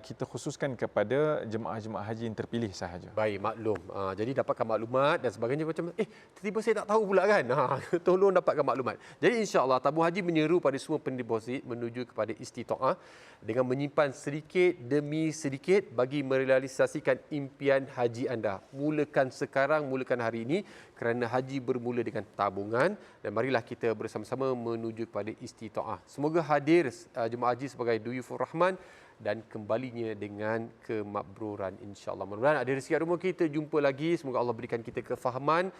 Kita khususkan kepada jemaah-jemaah haji yang terpilih sahaja. Baik, maklum. Jadi dapatkan maklumat dan sebagainya macam tiba-tiba saya tak tahu pula kan. Tolong dapatkan maklumat. Jadi insya-Allah tabung haji menyeru pada semua pendeposit menuju kepada istitaah dengan menyimpan sedikit demi sedikit bagi merealisasikan impian haji anda. Mulakan sekarang, mulakan hari ini kerana haji bermula dengan tabungan dan marilah kita bersama-sama menuju kepada istitaah. Semoga hadir jemaah haji sebagai duyufur rahman dan kembalinya dengan kemakbruran insya-Allah. Mudah-mudahan ada rezeki rumah kita jumpa lagi. Semoga Allah berikan kita kefahaman.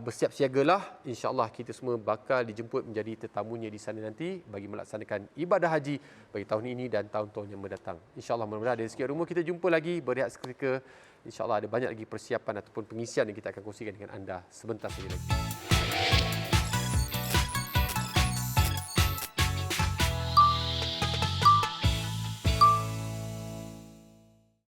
Bersiap siagalah. Insya-Allah kita semua bakal dijemput menjadi tetamunya di sana nanti bagi melaksanakan ibadah haji bagi tahun ini dan tahun-tahun yang mendatang. Insya-Allah mudah-mudahan ada rezeki rumah kita jumpa lagi. Berehat seketika. Insya-Allah ada banyak lagi persiapan ataupun pengisian yang kita akan kongsikan dengan anda sebentar saja lagi.